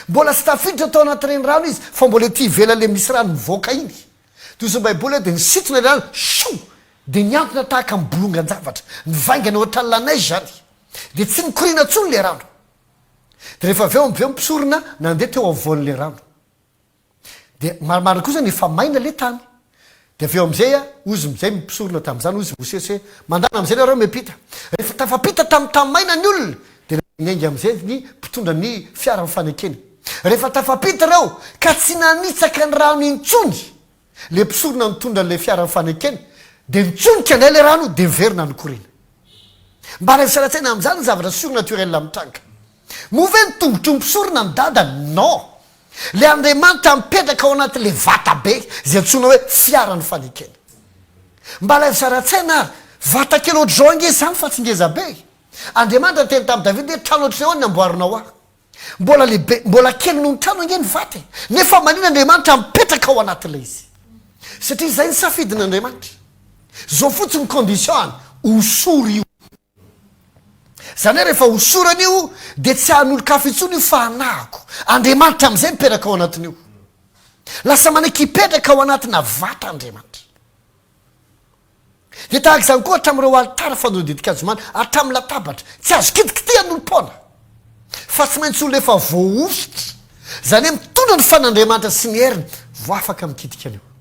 mbola sy tafiditra tao anatireny rano izy fa mbola ty ivela le misy rano mivoaka iny tozy baiboly dia nisitona le rano so dia niantona tahaka mibolongan-javatra nivaingana ohatra ny lanazy zany dia tsy nikorina ntsony le rano dia rehefa aveo am'veo mpisorona nandeha teo avoan'le rano dia maromaro kosa ny efa maina le tany dia aveo am'izay a ozy mizay mpisorona tamin'izany ozy mosesy hoe mandana am'izay le reo miapita rehefa tafapita tamin'ny maina ny olona dia nainga am'izay ny mpitondra ny fiara nyfanekena rehefa tafapita reo ka tsy nanitsaka ny rano intsony le mpisorona mitondra le fiara nyfanekena dia nitsonika anay le rano dia miverina nykorina mba refisaratsaina amin'izany ny zavatra surnaturel mitranga move ny tongotro mpisorona ny dada non le andriamanitra mipetraka ao anaty le vata be zay antsona hoe fiara ny fanekena mba lafisaratsaina ary vata kely ohatry zao angeza zany fa tsy ngeza be andriamanitra teny tamin'ny davida hoe trano ohatry ny ahoany amboarinao ahy mbola lehibe mbola kely noho ny trano ange ny vata nefa manina andriamanitra mipetraka ao anatin'le izy satria zay ny safidin'andriamanitra zao fotsiny condition any osory io zany hoe rehefa hosoran'io dia tsy hahan'olo-kafa intsony io fa hanahako andriamanitra amin'izay mipetraka ao anatin'io lasa manaiky hipetraka ao anatina vata andriamanitra dia tahaka izany koa hatramin'ireo altara fanodidikazomana hatramin'ny latabatra tsy azo kitikitihan'olo-poana fa tsy maintsy olo efa voaositra zany hoe mitondra ny fanandriamanitra sy ny heriny vo afaka mikitika an'io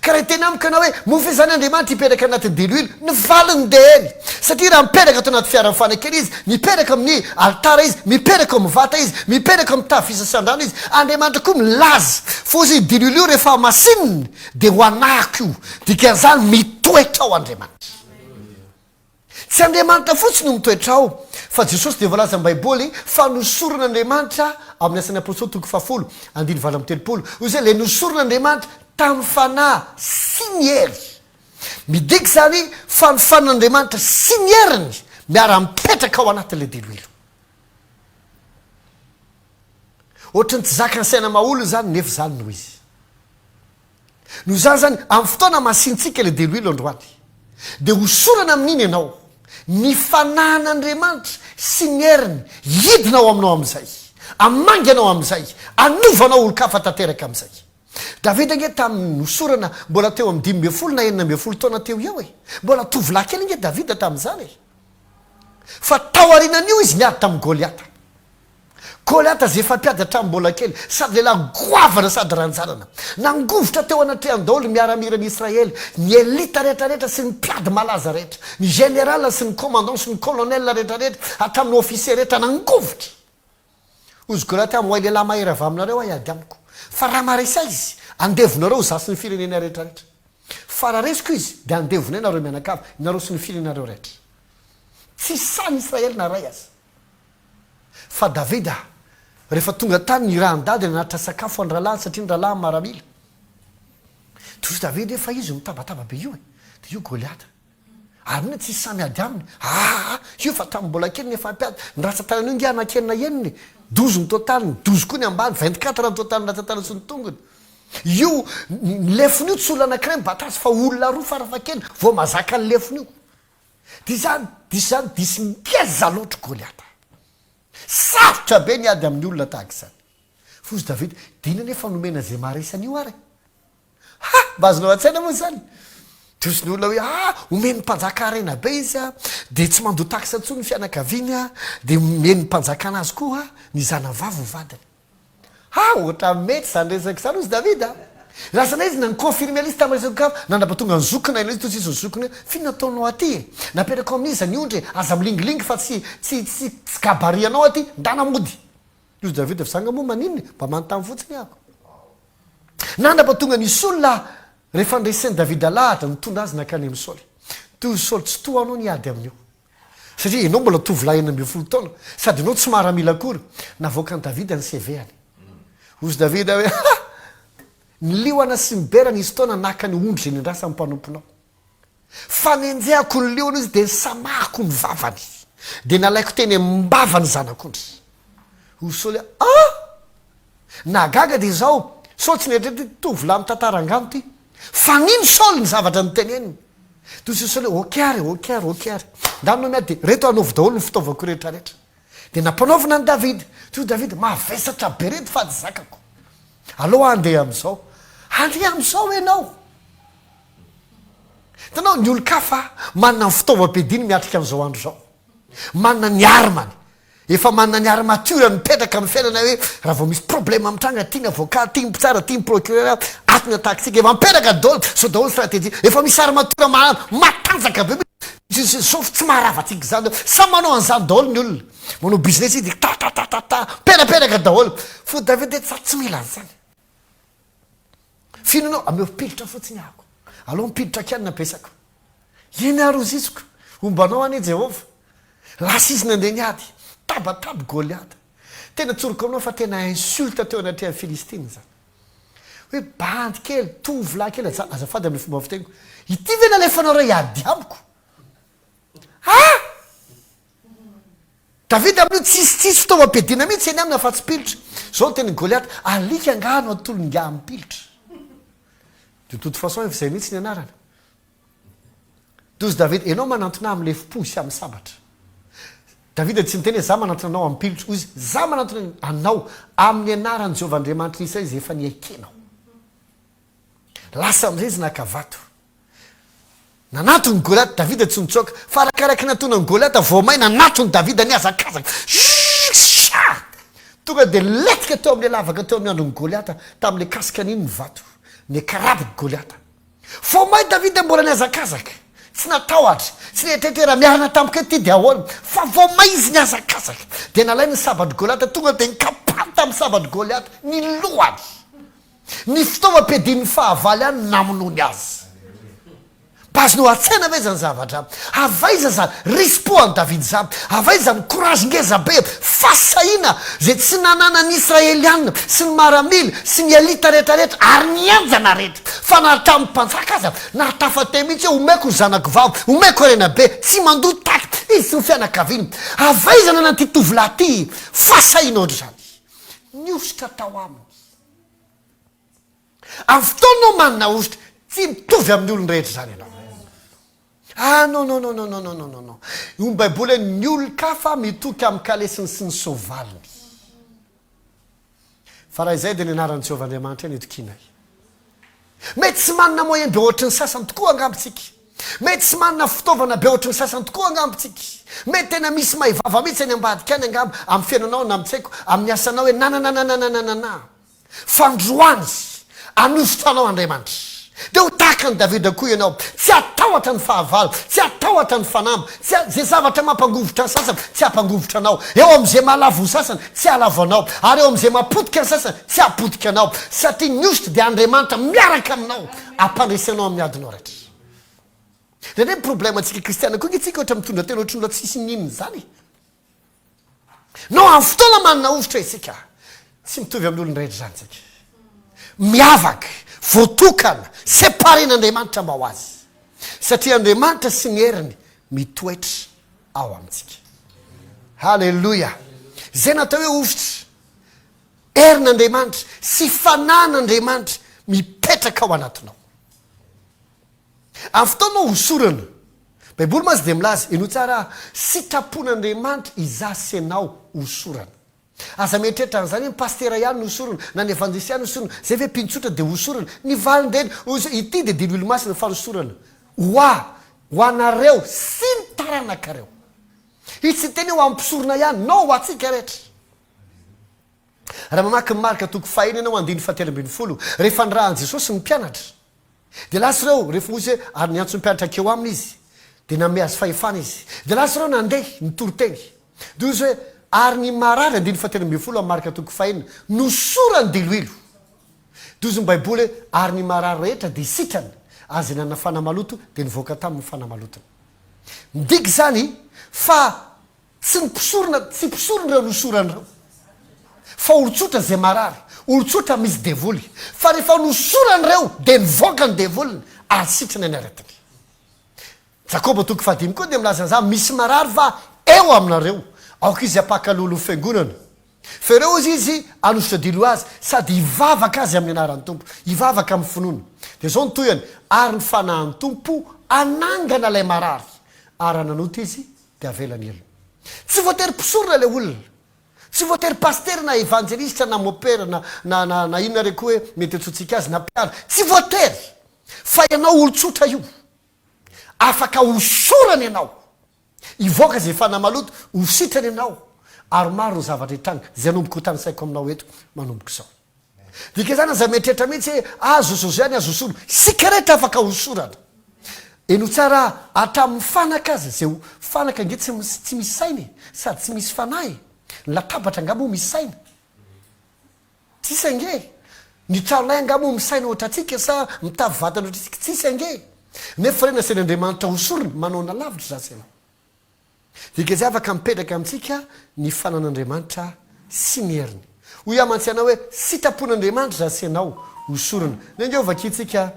ka raha tena amiko anao hoe mofe zany andriamanitra hipetraka anaty deloilo ny valiny deheny satria raha mipetraka ato anaty fiara fanekena izy mipetraka amin'ny altara izy mipetraka amin'ny vata izy mipetraka amin'ny tafisasan-drano izy andriamanitra koa milaza fo zy deloilo io rehefa masinina dia ho anahako io dikan'izany mitoetra ao andriamanitra tsy andriamanitra fotsiny no mitoetra ao fa jesosy dia voalaza amin'ny baiboly fa nosoron'andriamanitra amin'ny asan'ny apôstôly toko 7 ozy hoe le nosoron'andriamanitra tamin'ny fanahy sy ny hery midiky zany fa ny fanan'andriamanitra sy ny heriny miara-mipetraka ao anatin'le deloilo ohatrany tsy zaka ny saina maolo zany nefa zany noho izy noho zany zany amin'ny fotoana masintsika le deloilo androany dia hosorana amin'iny ianao ny fanahin'andriamanitra sy ny heriny hidinao aminao amin'izay amangy anao amin'izay anovanao olo-kafa tanteraka amin'izay davida nge tamin'ny nosorana mbola teo amin'ny 5 na 9 taona teo eo e mbola tovolahy kely nge davida tamin'izany e fa tao arinan'io izy niady tamin'ny goliata zay efa mpiadatra amin'ny mbola kely sady lehilahy goavana sady ranjarana nangovotra teo anatrehan-daolo miaramirany israely ny elita rehetrarehetra sy ny mpiady malaza rehetra ny général sy ny commandant sy ny colonel rehetrarehetra hatramin'ny officier rehetra nangovotra ozy goliata amin'ny hoay lehilahy mahery avy aminareo aiady amiko fa raha maresa izy andevonareo zasy ny firenena rehetrarehetra fa raha resiko izy dia andevona nareo mianakavy nareo sy ny firenenareo rehetra tsy sany israely na ray azy fa davida rehefa tonga tany ny rahandady nanatra sakafo andralany satria ndralany maramila tozy davida efa izy mitabataba be io e dia io goliata ary mina tsisy samy ady aminy io fa tamin'ny mbola kely nefa mpiady nratsatanan'io nge anakenina eniny 12 ny totaliny 12 koa ny ambany 24 ny totaliny ratsatanana sy ny tongony io ny lefon'io tsy olona anakiray mibatazy fa olona roa farafakely vao mazaka ny lefon'io dia zany disy ngeza loatra goliata sarotra be ny ady amin'ny olona tahaka izany fozy davida dina nefa nomena zay maharesan'io ary mba azonao an-tsaina moa zany tosy ny olona hoe omeny mpanjaka arena be izy a dia tsy mandoa takisa tso ny fianakaviany a dia omeny mpanjaka anazy koa ny zanavavy ho vadiny ohatra mety zany resaka izany ozy davida lasana izy nanconfirme izy tamin'resaka kafa nandrapatonga ny zokina ina izy toy izy ny zokina finy nataonao aty e napetraka amin'izy ny ondry aza milingilingy fa tsy gabarianao aty ndanamody izy davida fizanga moa maninony mba manontamy fotsiny ako nandrapatonga nisy olona rehefa ndreseny davida lahatra nitondra azy nakany amin'ny saoly toy saoly tsy to anao niady amin'io satria enao mbola tovolahy 9 taona sady anao tsy maharamila akory navoaka ny davida ny CV-any ozy davida hoe ny lioana sy miberana izy taona naka ny ondry zay ny ndrasa mpanomponao fa nenjehako ny lioana izy dia nysamahako ny vavany dia nalaiko teny mbava ny zanak'ondry ozy saoly nagaga dia zao sao tsy netrety tovolahy mitantarangano ty fa nino saoly ny zavatra nyteneniny tosy saoly okary ndanao miady dia reto anaovy daholo ny fitaovako rehetrarehetra dia nampanaovina ny davida toy davida mavesatra be reto fa dy zakako aloha andeha amin'izao ianao tanao ny olo-kafa manana ny fitaovam-piadiny miatrika amin'izao andro zao manana ny armany efa manana ny armature mipetraka amin'ny fiainana hoe raha vao misy problème amitranga tiana avocat tia mpitsara tia procureur atina taxika efa mipetraka daholo sao daholo stratégie efa misy armature matanjaka be sauf tsy maharavantsika zany sa manao an'izany daholo ny olona manao business izy tatatata peraperaka daholo fo davida tsy mila an'izany fihinanao ameo mpilitra fotsiny ahako aloha mipilitra kiany napesako iny arozisiko ombanao any jehova lasa izy nandeha niady tabataba goliata tena tsoroko aminao fa tena insulte teo anatrehan'ny filistine zany hoe bandy kely tovolahy kely azafady amin'ny fomba fiteniko ity ve nalefanao ra iady amiko davida amin'io tsisy fitaovam-piadina mihitsy eny aminy afa tsy pilitra zao ny teny goliata alika angano atolo nga mipilitra de toute façon efa zay mihitsy ny anarana tozy davida enao manantona amin'ny lefo sy amin'ny sabatra davida tsy miteny hoe za manantona anao amin'ny pilitra ozy za manantona anao amin'ny anarany jehovahandriamanitra isa izy efa niaikenao lasa am'izay izy nakavato nanatony goliata davida tsy nitsoka fa arakaraky natonany goliata vao may nanatony davida ny azakazaka tonga dia letika teo amin'le lavaka teo amin'ny androny goliata tamin'le kasikan'iny ny vato ny karabiky goliata vao may davida mbola ny azakazaka tsy natahoatra tsy netrehtrera miarana tampoka ty dia ahoana fa vao may izy ny azakazaka dia nalay ny sabady goliata tonga dia nikapany tamin'ny sabady goliata ny lohany ny fitaovam-piadin'ny fahavaly any namonoany azy bazonao a-tsaina ve zany zavatra avaiza zany rispoany davida zany avaiza zany courage ngeza be fasahina zay tsy nananany israelianina sy ny maramily sy ny elita rehetrarehetra ary nianjana rehetra fa nahatramin'ny mpanjaka aza nahatafatay mihitsy hoe omeko ny zanako vavo omeko rena be tsy mandoa taky izy sy ny fianakaviany avaiza nanany ty tovolahy ty fasahina ohatra zany niositra tao aminy amin'ny fotoanao manina ositra tsy mitovy amin'ny olony rehetra zany ianao non io baiboly ny olo-kafa mitoky amin'ny kalesiny sy ny sovaliny fa raha izay dia ny anaran'ny jehovahandriamanitra ny etokinay mety tsy manana moyen be ohatry ny sasany tokoa angambontsika mety tsy manana fitaovana be ohatry ny sasany tokoa angambontsika mety tena misy mahivava mihitsy any ambadika any angambo amin'ny fiainanao na mitsaiko amin'ny asanao hoe nananananananana fandroany anosotranao Andriamanitra dia ho tahaka ny Davida koa ianao tsy atahotra ny fahavalo tsy atahotra ny fanambo tsy zay zavatra mampangovotra ny sasany tsy hampangovotra anao eo amin'izay mahalavo ny sasany tsy halavo anao ary eo amin'izay mapotika ny sasany tsy hapotika anao satria ny ositra dia Andriamanitra miaraka aminao hampandresanao amin'ny adinao rehetra. Dia problème antsika kristiana koa itsika ohatra mitondra tena ohatry ny loatra tsisy ninona zany nao amin'ny fotoana manana ovitra isika tsy mitovy amin'ny olona rehetra zany tsika miavaka voatokana separen'Andriamanitra mba ho azy satria Andriamanitra sy ny heriny mitoetra ao amintsika. Halleloja. Zay natao hoe ovitra herin'Andriamanitra sy fanan'Andriamanitra mipetraka ao anatinao amin'ny fotoanao hosorana baiboly mazy dia milaza ino tsara sitrapon'Andriamanitra izasy anao hosorana aza mieritreritra an'izany hoe pastera ihany no hosorana na ny evanjelisy ihany hosorana zay ve mpinotsotra dia hosorana ny valindeny ity dia dilo masina fa hosorana ho anareo sy ny taranakareo itsy teny ho ampisorona ihany nao ho atsika rehetra. Raha mamaky marika toko 5 ianao 17 rehefa nirahan Jesosy ny mpianatra dia lasa ireo rehefa ozy hoe ary niantso ny mpianatra keo aminy izy dia name azy fahefana izy dia lasa ireo nandeha nitoroteny dia ozy hoe ary ny marary 17 amin'ny marika toko 5 nosorany diloilo dia ozy ny baiboly hoe ary ny marary rehetra dia sitrany azy nana fanamaloto dia nivoaka tamin'ny fanamalotony midiky zany fa tsy mpisorona ireo nosoran'ireo fa olotsotra zay marary olotsotra misy devoly fa rehefa nosoran'ireo dia nivoaka ny devoliny ary sitrany any aretiny. Jakoba toko 5 koa dia milaza an'izany misy marary fa eo aminareo aoka izy apakalolo fiangonana fa ireo izy anositra dilo azy sady hivavaka azy amin'ny anaran'ny tompo hivavaka amin'ny finoana dia zao ny toyany ary ny fanahin'ny tompo anangana ilay marary ary ananoto izy dia avelany elona. Tsy voatery mpisorona ilay olona tsy voatery paster na evangelista na mopera na inona re koa hoe mety atsotsika azy na piara tsy voatery fa ianao olotsotra io afaka hosorana ianao ivoaka zay fanamaloto hositrany ianao ary maro ny zavatra hitranga zay anomboka ho tany saiko aminao eto manomboka izao dika zany aza mietrehitra mihitsy hoe azosozo any azo hosoro sika rehetra afaka hosorana eno tsara atramin'ny fanaka azy zay fanaka nge tsy misy sainy sady tsy misy fanahy ny latabatra angamo misy saina tsisy ange ny tranolay angamo misy saina ohatra atsika sa mitavy vatana ohatra tsika tsisy ange nefa rena sen'Andriamanitra hosorona manao na lavitra zasy ianao dika zay afaka mipetraka amintsika ny fanan'Andriamanitra sy ny heriny ho iamantsianao hoe sitrapon'Andriamanitra zasy ianao hosorona nendeo vakitsika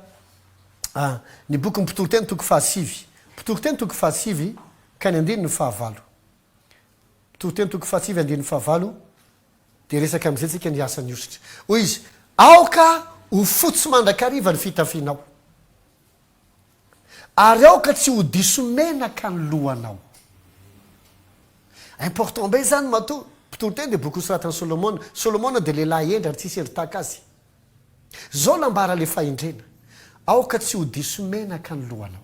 ny boky mpitoro-teny toko 7 mpitoro-teny toko 7 ka ny andiny ny fahavalo mpitoro-teny toko 7 andiny ny fahavalo dia resaka amin'izay tsika ny asany ositra hoy izy aoka ho fotsy mandrakariva ny fitafianao ary aoka tsy ho diso menaka ny lohanao. Important be zany mato mpitoro-teny dia boky hosoratany Solomona dia lehilahy endry ary tsisy endry tahaka azy zao nambara le fahendrena aoka tsy ho diso menaka ny lohanao.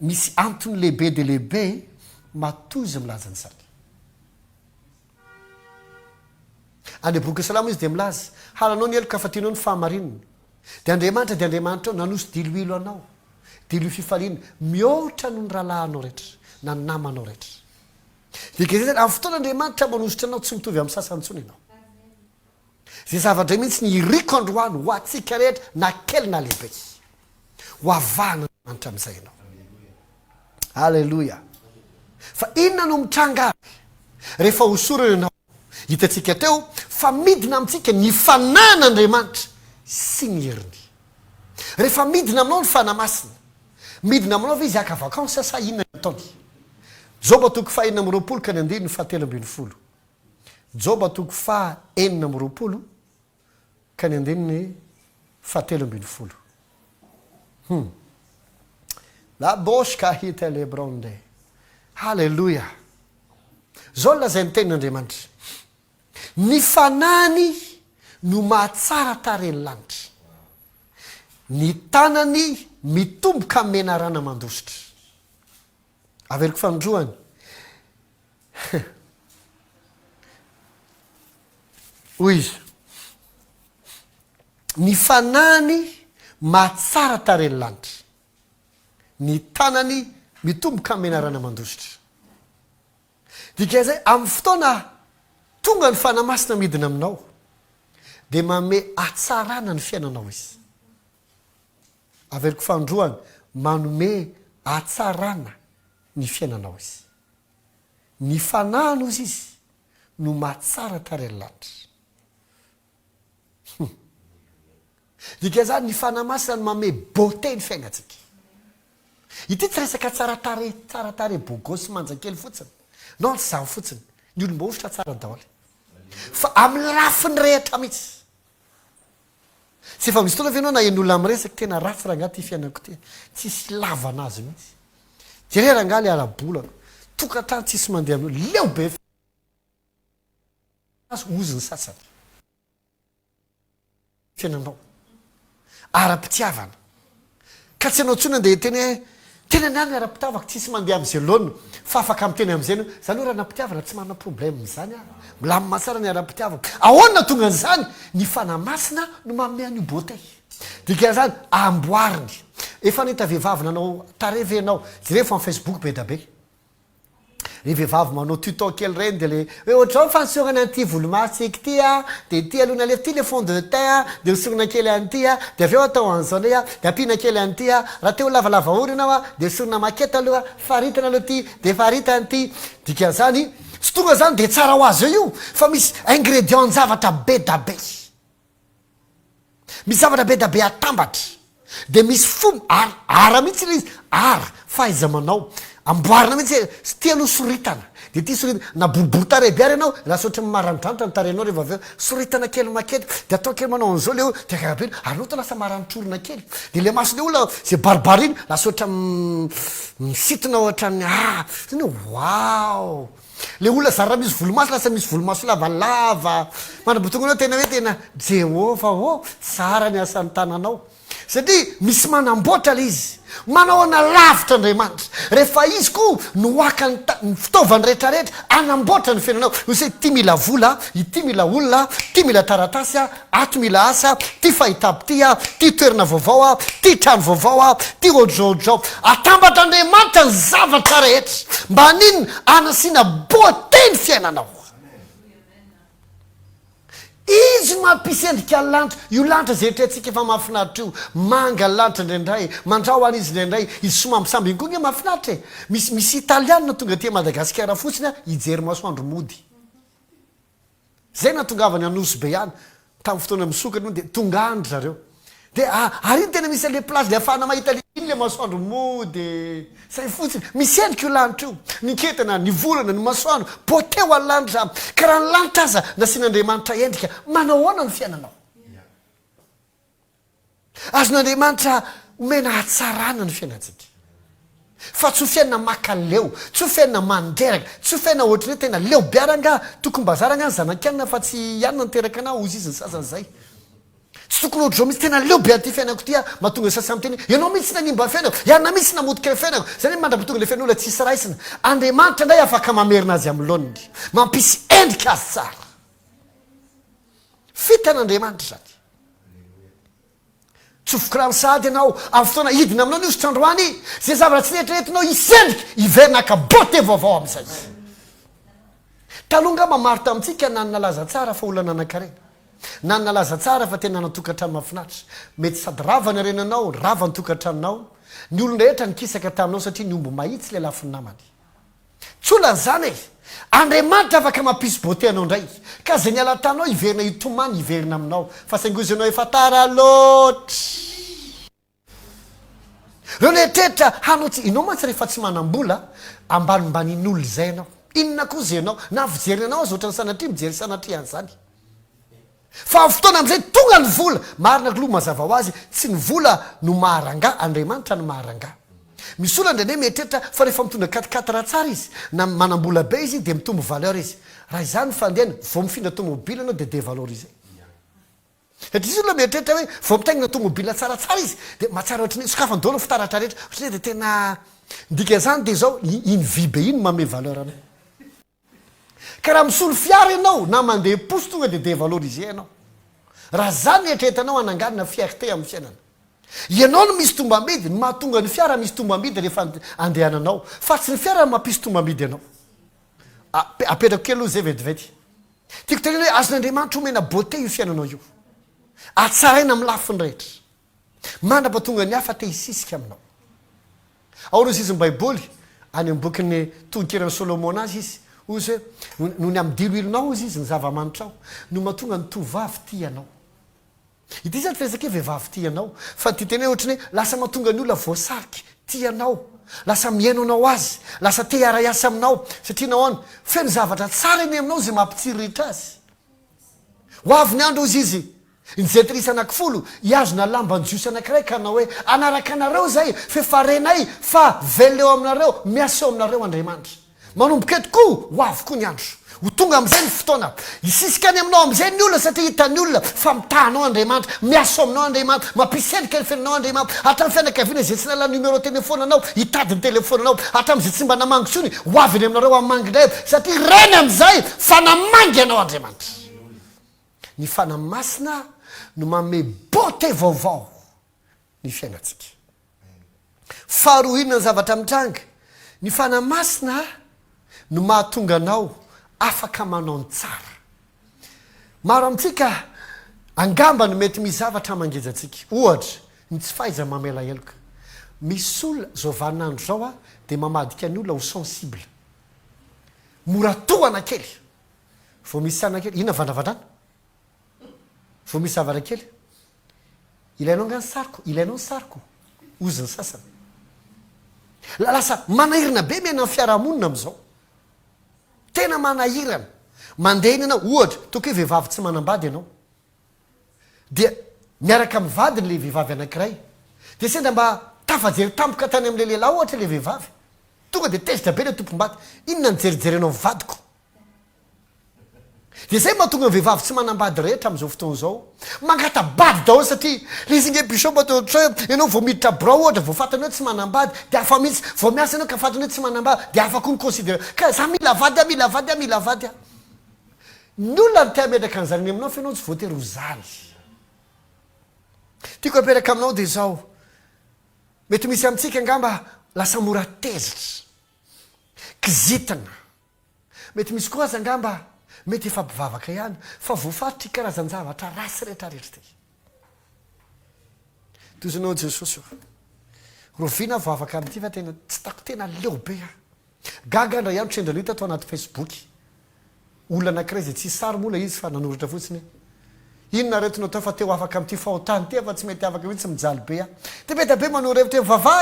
Misy antony lehibe dia lehibe matozy milaza n'izany. Ande boky salamo izy dia milaza halanao ny eloka afatianao ny fahamarinina dia Andriamanitra nanosy diloilo anao dilo fifaliana mihoatra no ny rahalahanao rehetra na ny namanao rehetra. Dika zay zany amin'ny fotoan'Andriamanitra manositra anao tsy mitovy amin'ny sasany intsony ianao. Zay zavatra mihitsy ny iriko androany ho atsika rehetra na kely na lehibe ho avan'Andriamanitra amin'izay ianao. Halleloja. Fa inona no mitranga rehefa hosorana ianao hitatsika teo fa midina amintsika ny fanan'Andriamanitra sy ny heriny. Rehefa midina aminao ny fanamasina midina aminao ve izy aka vakansa sa inona ataony. Joba toko 4 ka ny andiny ny 7 Joba toko 4 ka ny andiny ny 7 la boska hita lebronde. Halleluja. Zao lazay ny tenin'Andriamanitra ny fanany no mahatsara tareny lanitra ny tanany mitomboka mena rana mandositra aveliko fanondroany hoy izy ny fanahiny mahatsara tareny lanitra ny tanany mitomboka mena rana mandositra dika zay amin'ny fotoana tonga ny fanamasina midina aminao dia manome atsarana ny fiainanao izy aveliko fandroany manome atsarana ny fiainanao izy ny fanahiny ozy izy no mahatsara tareny lanitra dika zany ny fanamasina no manome beauté ny fiainatsika ity tsy resaka tsara tare bogosy manjakely fotsiny no tsy zany fotsiny ny olomba ositra tsara daholy fa amin'ny lafiny rehetra mihitsy tsy efa misy toana venao na en'olona ami'resaka tena ratsy raha ngaty fiainako ty tsisy lavana azy mihitsy jerera ngaly arabolako tokatrano tsisy mandeha aminao leo be oziny sasany fiainanao ara-pitiavana ka tsy anao tsona ndeha teny hoe tena niany ara-pitiavako tsisy mandeha am'izay loana fa afaka amiteny am'izay no zany hoe raha napitiavana tsy manana problème zany a milamy matsara ny ara-pitiavako ahoana tonga n'izany ny fanamasina no manome an'io beauté dika zany amboariny efa nahita vehivavy nanao tareve anao jereo fa amin'ny Facebook be da be ny vehivavy manao tuto kely reny de le hoe ohatrao fansorana an'ity volomasika ity a de ity aloha nalefy ty le fond de teint a de hosorona kely an'ity a de aveo atao an'izao ndray a de ampina kely an'ity a raha teo lavalava ory ianao a de hosorona makety aloha faritana aloha ty de faritana ty dika zany tsy tonga zany de tsara ho azy io fa misy ingrédient zavatra be da be misy zavatra be da be atambatra de misy fomba ara mihitsy le izy ara fahaiza manao amboarina mihitsy sy ty aloha soritana de ty soritana na boribory tarebiary ianao raha sotra maranidranitra ny tarenao rehefa aveo soritana kely makety de atao kely manao an'izao le o de karabeny ary nao to lasa maranitrorona kely de le masone olona zay baribary iny lasa ohatra misitona ohatrany zany wow le olona zany raha misy volomaso lasa misy volomaso lavalava manabotonga anao tena hoe tena jehova o tsara ny asan'ny tananao satria misy manamboatra le izy manao ana lavitra andriamanitra rehefa izy koa noaka ny fitaovany rehetrarehetra anamboatra ny fiainanao hoe ty mila vola ity mila olona ty mila taratasy a ato mila asa ty fahitapity a ty toerana vaovao a ty trano vaovao a ty odraodrao atambatra andriamanitra ny zavatra rehetra mba ninona anasiana beauté ny fiainanao izy mampisendrika lanitra io lanitra zay treatsika efa mahafinaritra io manga lanitra indraindray mandrao an'izy indraindray izy somambisamby iny koa nge mahafinaritra e misy italianina tonga ty Madagasikara fotsiny a ijery masoandro mody zay natongavany anosy be ihany tamin'ny fotoana misokany de tonga andro zareo de ary iny tena misy le place le afahana mahita iny le masoandro mody zay fotsiny misy endrika io lanitra io niketana ny volana ny masoandro beauté ho any lanitra ka raha ny lanitra aza nasian'andriamanitra endrika manao ahoana ny fiainanao azon'andriamanitra omena hatsarana ny fiainatsika fa tsy ho fiainana makaleo tsy ho fiainana mandreraka tsy ho fiainana ohatrany hoe tena leo biaranga tokombazaranga ny zanakanina fa tsy ianina niteraka anao ozy izy ny sasany zay tsy tokony ohatr'zao misy tena leo be aty fiainako ty a mahatonga sasy am'teny ianao mihitsy nanimba fiainako ianona mihitsy namodika le fiainako zany hoe mandrapatonga le fiain'olona tsisy raisina andriamanitra ndray afaka mamerina azy amin'ny loniny mampisy endrika azy tsara fitan'andriamanitra zany tsofokirano sady ianao amin'ny fotoana hidina aminao ny ositra androany zay zavatra tsy rehetraretinao isendrika iverinaka beauté vaovao am'izay talonga mamaro tamintsika nanana laza tsara fa olana nanankarena nanana laza tsara fa tena natokantrano mahafinaritra mety sady ravany arenanao rava ny tokantranonao ny olona rehetra nikisaka taminao satria ny ombo mahitsy le lafiny namany tsola zany e andriamanitra afaka mampisy beauté anao ndray ka zay ny alatanao iverina itomany iverina aminao fa saingozy anao efa tara loatra reo nehetrehitra hanao tsy inao mantsy rehefa tsy manam-bola ambanimbanin'olo zay anao inona koa zay anao na fijery anao azy ohatrany sanatria mijery sanatria an'izany fa amin'ny fotoana am'izay tonga ny vola marina loha mazava ho azy tsy ny vola no maharanga andriamanitra no maharanga misy olana ndray ne mietrehitra fa rehefa mitondra katikatra tsara izy na manam-bola be izy de mitombo valeur izy raha izany fandehany vao mifindra tomobily anao de dévaloriser satria izy olona mieritreritra hoe vao mitaingina tomobila tsaratsara izy de mahatsara ohatrany sokafany daholo fitaratra rehetra ohatrany de tena ndika zany de zao iny vy be iny mame valeur anao ka raha misolo fiara ianao na mandeha posy tonga de dévaloriser anao raha zany eritreretanao ananganina fierté amin'ny fiainana ianao no misy tombamidy ny mahatonga ny fiara misy tombamidy rehefa andehananao fa tsy ny fiara mampisy tombamidy ianao apetrako kely aloha zay vetivety tiako tenena hoe azon'Andriamanitra omena beauté io fiainanao io atsaraina amin'ny lafiny rehetra mandrapatonga ny hafa te hisisika aminao ao izy ny baiboly any amin'ny bokin'ny tonkiran'ny Solomona azy izy ozy hoe no ny amin'ny diloilonao izy ny zava-manitrao no mahatonga ny tovavy ty ianao ity zany firesaka hoe vehivavy ty ianao fa ty tena ohatrany hoe lasa mahatonga ny olona voasariky ty ianao lasa miaino anao azy lasa te hiara-iasa aminao satria nahoany feno zavatra tsara eny aminao zay mampitsiry rehetra azy ho avy ny andro izy izy nyjetrisa anankifolo iazona lambanjiosy anankiray ka anao hoe anaraka anareo zay fefarenay fa veleo aminareo miasa eo aminareo Andriamanitra manomboka eto koa ho avy koa ny andro ho tonga am'izay ny fotoana isisika any aminao am'izay ny olona satria hitany olona fa mitahanao Andriamanitra miasa aminao Andriamanitra mampiselika ny fiainanao Andriamanitra hatramin'ny fianakaviana zay tsy nala numéro telefona anao hitady ny telefona anao hatramin'izay tsy mba namangotsony ho avy ny aminareo amangindray satria reny am'izay fa namangy anao Andriamanitra ny fanamasina no mame beauté vaovao ny fiainatsika faharoa inona ny zavatra mitranga ny fanamasina no mahatonga anao afaka manao ny tsara maro amintsika angamba no mety misy zavatra mangejantsika ohatra ny tsy fahaiza mamela heloka misy olona zao vaninandro zao a de mamadika ny olona ho sensible moratohana kely vao misy sana kely inona vandravandrana vao misy zavatra kely ilainao ngany sariko ilainao ny sariko ozy ny sasany lasa manahirana be miaina ny fiarahamonina am'izao tena manahirana mandeha iny ianao ohatra toko hoe vehivavy tsy manambady ianao dia miaraka amin'ny vadiny le vehivavy anankiray de sendra mba tafajery tampoka tany am'le lehilahy ohatra le vehivavy tonga de tezitra be le tompom-baty inona nijerijerenao mivadiko de zay mahatonga ny vehivavy tsy manambady rehetra am'izao fotoana zao mangatabady daholo satria le izy nge bishopa totra hoe ianao vao miditra brao ohatra vao fatany hoe tsy manambady de afa mihitsy vao miasa anao ka fatany hoe tsy manambady de afaka ny considérer ka za mila vady mila vady mila vady ny olona ny tia metraka an'zany aminao fa ianao tsy voatery ho zany tiako aperaka aminao de zao mety misy amintsika angamba lasa mora tezitra kizitina mety misy koa aza angamba mety efa mpivavaka ihany fa voafaritra karazan-javatra rasy rehetrarehetra ty tozanao Jesosy rovina voavaka amin'ity fa tena tsy tako tena leo be gaga andra ihany trendra lita atao anaty Facebook olona anankiray zay tsy sary mola izy fa nanoratra fotsiny inona retinao tao fa teo afaka amin'ity fahotany ty fa tsy mety afaka mihitsy mijaly be te mety be manorevitra vava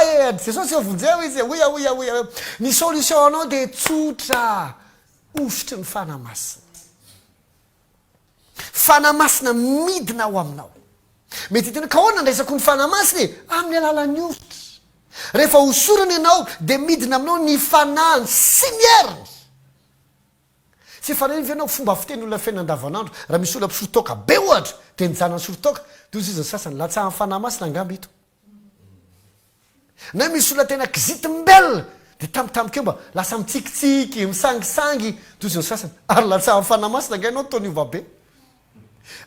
Jesosy vonjeo izy oia ny solution anao de tsotra osotry ny fanamasina fanamasina midina ao aminao mety hitena ka hoana andraisako ny fanamasina amin'ny alalan'ny ositra rehefa hosorana ianao de midina aminao ny fanahany sy ny heriny tsy fanahiny ianao fomba fiteny olona fiainan-davanandro raha misy olona mpisorotoka be ohatra de nijanany sorotoka de ozy izy ny sasany latsahan'ny fanamasina angamba ito na misy olona tena kizitimbelona de tampotampoka eo mba lasa mitsikitsiky misangisangy de ozy ny sasany ary latsahan'ny fanamasina nga ianao toniova be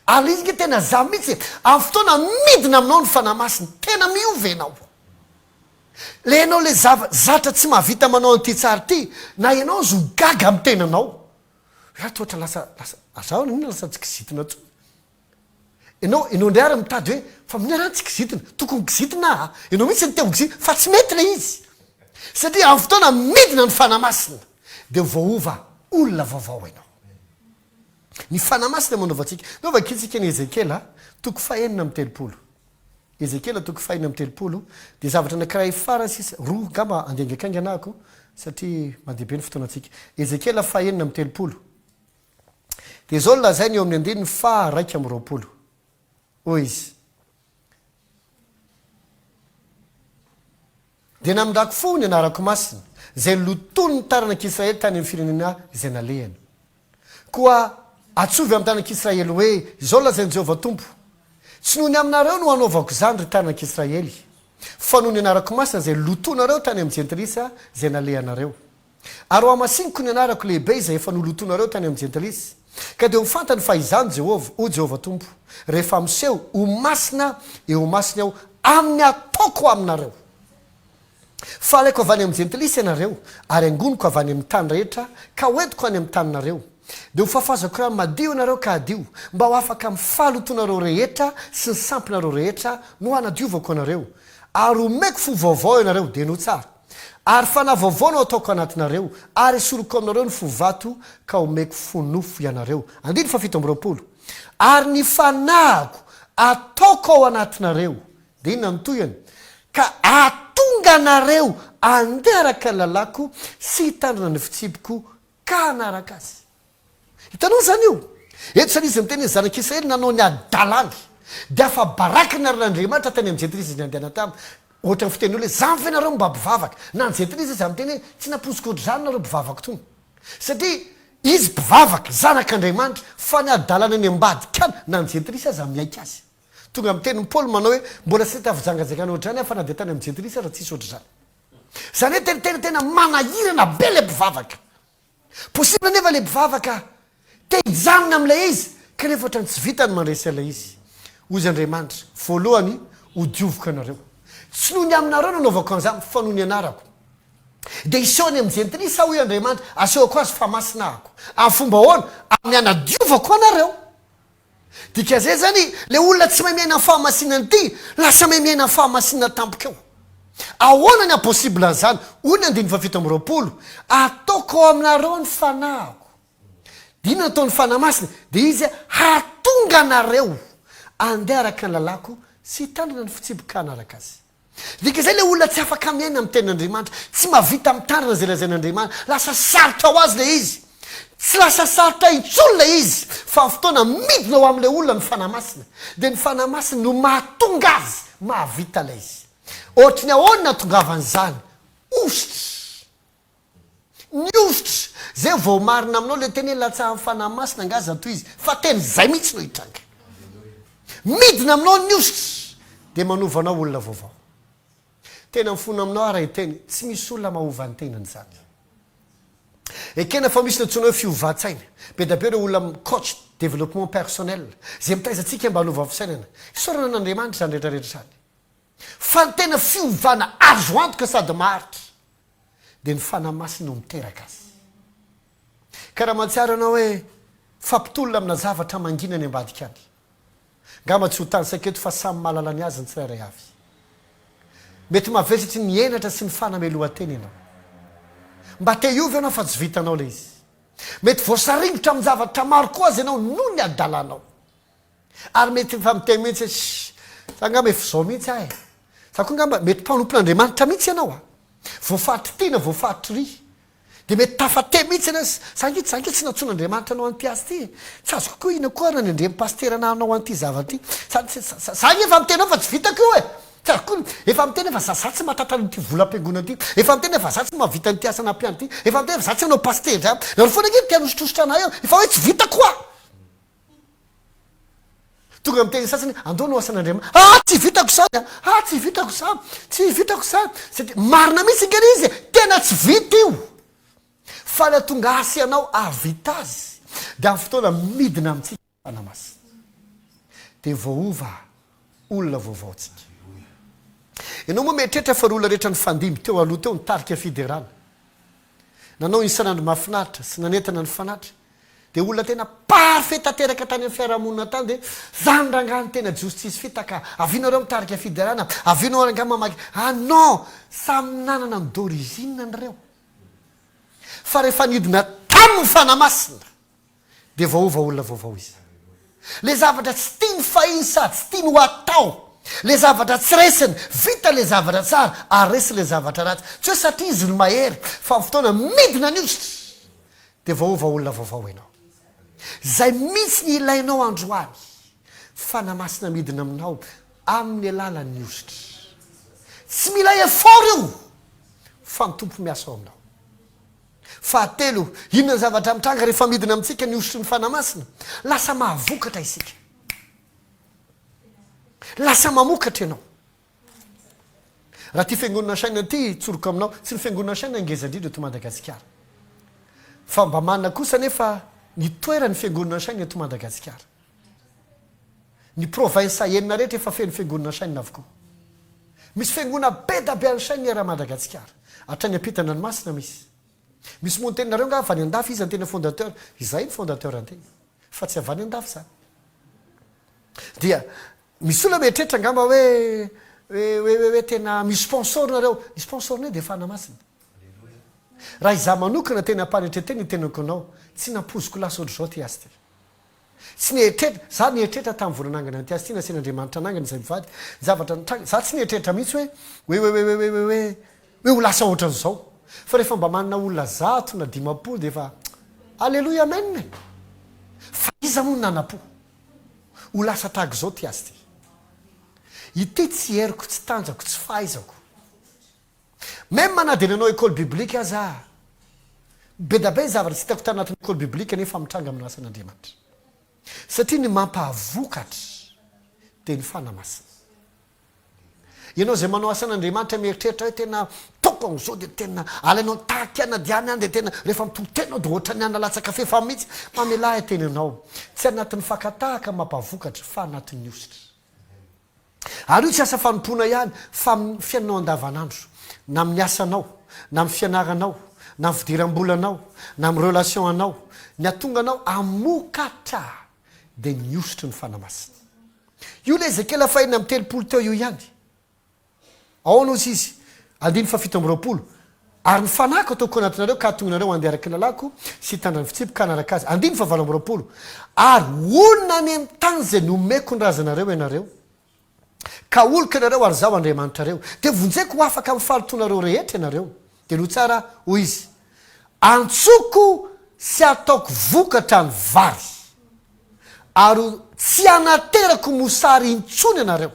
ary izy nge tena za mihitsy amin'ny fotoana midina aminao ny fanamasina tena miova ianao le ianao le zatra tsy mahavita manao an'ity tsary ty na ianao zo gaga amin'ny tenanao raha ohatra lasa azao inona lasa tsy kizitina tso ianao indray ary mitady hoe fa minarany tsy kizitina tokony kizitina ianao mihitsy ny teo kizitina fa tsy mety le izy satria amin'ny fotoana midina ny fanamasina de voaova olona vaovao ianao ny fanamasina manaovantsika naova kitsika ny Ezekela toko fahenina amin'ny telopolo Ezekela toko fahenina amin'ny telopolo de zavatra anankiray farany sisa roa gamba andengakaingy anahako satria mandeha be ny fotoanantsika Ezekela fahenina amin'ny telopolo de zao lazay ny eo amin'ny andiny fa raika amin'ny roapolo o izy de namindrako fo ny anarako masina zay lotony ny taranak'Israely tany amin'ny firenena izay nalehany koa atsovy amin'ny taranak'Israely hoe zao lazain'i Jehovah tompo tsy nohony aminareo no anaovako zany ry tanak'Israely fa noho ny anarako masina zay lotonareo tany amin'ny jentilisa zay nalehanareo ary ho amasiniko ny anarako lehibe izay efa nolotonareo tany amin'ny jentilisa ka dia mifantany fa izany Jehova o Jehova tompo rehefa miseho ho masina eo masina aho amin'ny ataoko aminareo fa alaiko avy any amin'ny jentilisa ianareo ary angoniko avy any amin'ny tany rehetra ka hoentiko any amin'ny taninareo dia ho fafazako raha madio ianareo ka adio mba ho afaka mifalotonareo rehetra sy ny sampinareo rehetra no hanadiovako anareo ary omeko fo vaovao ianareo dia no tsara ary fanahy vaovao no ataoko anatinareo ary esoroko aminareo ny fo vato ka omeko fo nofo ianareo andiny fa 7 ary ny fanahiko ataoko ao anatinareo dia inona mitoyany ka atonga anareo andeha araka ny lalako sy hitandrina ny fitsipiko ka anaraka azy hitanao zany io eto sany izy miteny zanak'Israely nanao ny adalany dia afa baraka ny arin'Andriamanitra tany amin'ny jentilisa izy nandehana tamy ohatra ny fiteny hoe zany fa nareo mba mpivavaka na ny jentilisa izy amin'ny teny hoe tsy naposiko ohatry zany nareo mpivavaka tony satria izy mpivavaka zanak'Andriamanitra fa ny adalany any ambadikany na ny jentilisa azy miaika azy tonga amin'ny teny Paoly manao hoe mbola tsy tafijangajangana ohatry zany fa na dia tany amin'ny jentilisa raha tsisy ohatry zany zany hoe tena manahirana be le mpivavaka possible nefa le mpivavaka te hijanona amin'ilay izy kanefa ohatrany tsy vitany mandresy ilay izy ozy Andriamanitra voalohany ho diovoko anareo tsy nohony aminareo nanaovako an'izany fa nohony anarako dia isehony amin'ny jentilisa hoy Andriamanitra asehoko azy fa masinahako amin'ny fomba hoana amin'ny anadiovako anareo dika zay zany le olona tsy mahay miaina fahamasinany ity lasa mahay miaina fahamasinana tampokeo ahoana ny apossible an'izany hoy ny 7 ataoko ao aminareo ny fanahiko dia inona ataony fanahy masina dia izy hatonga anareo andeha araka ny lalako sy hitandrina ny fitsiboka anaraka azy dika zay le olona tsy afaka miaina amin'ny tenin'Andriamanitra tsy mahavita mitandrina zay lazain'Andriamanitra lasa sarotra ho azy le izy tsy lasa sarotra intsony le izy fa fotoana midina ao amin'ilay olona ny fanahy masina dia ny fanahy masina no mahatonga azy mahavita la izy ohatra ny ahoany natongavan'izany ositra ny ositra zay vao marina aminao le teny hoe latsaha amin'ny fanahy masina angaza toy izy fa teny zay mihitsy no hitranga midina aminao ny ositra dia manovanao olona vaovao tena mifona aminao ara hiteny tsy misy olona mahova ny tenany zany ekena fa misy natsoina hoe fiovan-tsaina be da be reo olona coach développement personnel zay mitaizatsika mba hanova fisainana isorana an'Andriamanitra zany rehetrarehetra zany fa ny tena fiovana azo antoka sady maharitra dia ny fanahy masina no miteraka azy ka raha mahatsiaro anao hoe fampitolona amina zavatra mangina ny ambadika any ngamba tsy ho tany saketo fa samy mahalala ny azy ny tsirairay avy mety mavesatry ny enatra sy ny fanamelohan-teny ianao mba te iovy ianao fa tsy vitanao le izy mety voasaringotra amin'ny zavatra maro koa azy ianao noho ny adalanao ary mety fa miteny mihitsy sa ngamba efa zao mihitsy ahy sa koa ngamba mety mpanompon'Andriamanitra mihitsy ianao a voafatry tina voafatry ry dia mety tafate mihitsy ianao sangitsy tsy natsoan'Andriamanitra anao an'ity azy ty tsy azoko koa ina koa raha ny andrem-pastera anao an'ity zavatra ty zany efa mitenao fa tsy vitako io e tsy azoko koa efa miteny efa za tsy mahatatany ity volam-piangona ty efa miteny efa za tsy mahavita nyty asana ampiany ty efa miteny efa za tsy anao pastera naro foana nge tianosotositra anay eo efa hoe tsy vita koa tonga miteny sasany andao no asan'Andriamanitra tsy vitako zany tsy vitako zany tsy vitako zany satria marina mihitsy ngeny izy tena tsy vita io fa le tonga asy ianao avita azy dia amin'ny fotoana midina amintsika fanahy masina dia voaova olona vaovaotsika ianao moa mieritreritra fa ry olona rehetra ny fandimy teo aloha teo nitarika Fidirana nanao isan'andro mahafinaritra sy nanentana ny fanatra dia olona tena parfait tanteraka tany amin'ny fiarahamonina tany dia zany rangany tena justice fitaka avianareo mitarika Fidirana avianao ranga mamaky non samy nanana ny d'origine an'ireo fa rehefa nidina tamin'ny fanahy masina dia vaova olona vaovao izy le zavatra tsy tiany fahiny sady tsy tiany ho atao le zavatra tsy resiny vita le zavatra tsara ary resy le zavatra ratsy tsy hoe satria izy no mahery fa fotoana midina ny ositra dia vaova olona vaovao ianao zay mihitsy ny ilainao androany fanahy masina midina aminao amin'ny alalan'ny ositra tsy mila effort io fa ny tompo miasa ao aminao fahatelo inona ny zavatra mitranga rehefa midina amintsika ny ositry ny fanahy masina lasa mahavokatra isika lasa mamokatra ianao raha ty fiangonana saina ty tsoroko aminao tsy ny fiangonana saina angeza indrindra to Madagasikara fa mba manana kosa nefa ny toerany fiangonana saina to Madagasikara ny province enina rehetra efa feno fiangonana saina avokoa misy fiangonana be da be any saina raha Madagasikara hatrany ampitana ny masina misy moa ny teninareo nga avy any andafy izy antena fondateur izay ny fondateur antena fa tsy avany andafy zany dia misy olona mieritreritra angamba hoe tena misy sponsor nareo ny sponsor ne dia fanamasina raha izaho manokana tena ampaneritreteny ny tenako anao tsy nampoziko lasa ohatr' zao ty azy ty tsy nieritreritra za nieritreritra tamin'ny volanangana ty azy ty nasen'Andriamanitra nangana izay mivady zavatra nitranga za tsy nieritreritra mihitsy hoe ho lasa ohatran'izao fa rehefa mba manana olona zato na 10 dia efa alleloia amen fa iza moa nanapo ho lasa tahaka zao ty azy ty ity tsy heriko tsy tanjako tsy fahaizako même manadiny anao école biblique aza be da be zavatra tsy hitako tanatin'ny école biblique nefa mitranga amin'ny asan'Andriamanitra satria ny mampahavokatra dia ny fanamasina ianao zay manao asan'Andriamanitra mieritreritra hoe tena toko zao dia tena alainao tahaky ana diany any dia tena rehefa mitotenao dia ohatrany ana latsaka fefa mihitsy mamelahy teny anao tsy anatin'ny fakatahaka mampavokatra fa anatin'ny ositra ary io tsy asa fanompona ihany fa fiainanao andavanandro na amin'ny asanao na amin'ny fianaranao na amin'ny fidiram-bolanao na amin'ny relation anao ny atonga anao amokatra dia ny ositra ny fanamasina io le Ezekela fahina amin'ny 30 teo io ihany ao nosy izy 17 ary ny fanako ataoko anatinareo ka atonganareo andeha araky lalako sy hitandra ny fitsipika anaraka azy 17 ary olona ny amin'ny tany zay nomeko ny razanareo ianareo ka oloka ianareo ary zaho Andriamanitra reo dia vonjeko ho afaka amin'ny fahalotonareo rehetra ianareo dia no tsara hoy izy antsoko sy ataoko vokatra ny vary ary tsy anaterako mosary intsony ianareo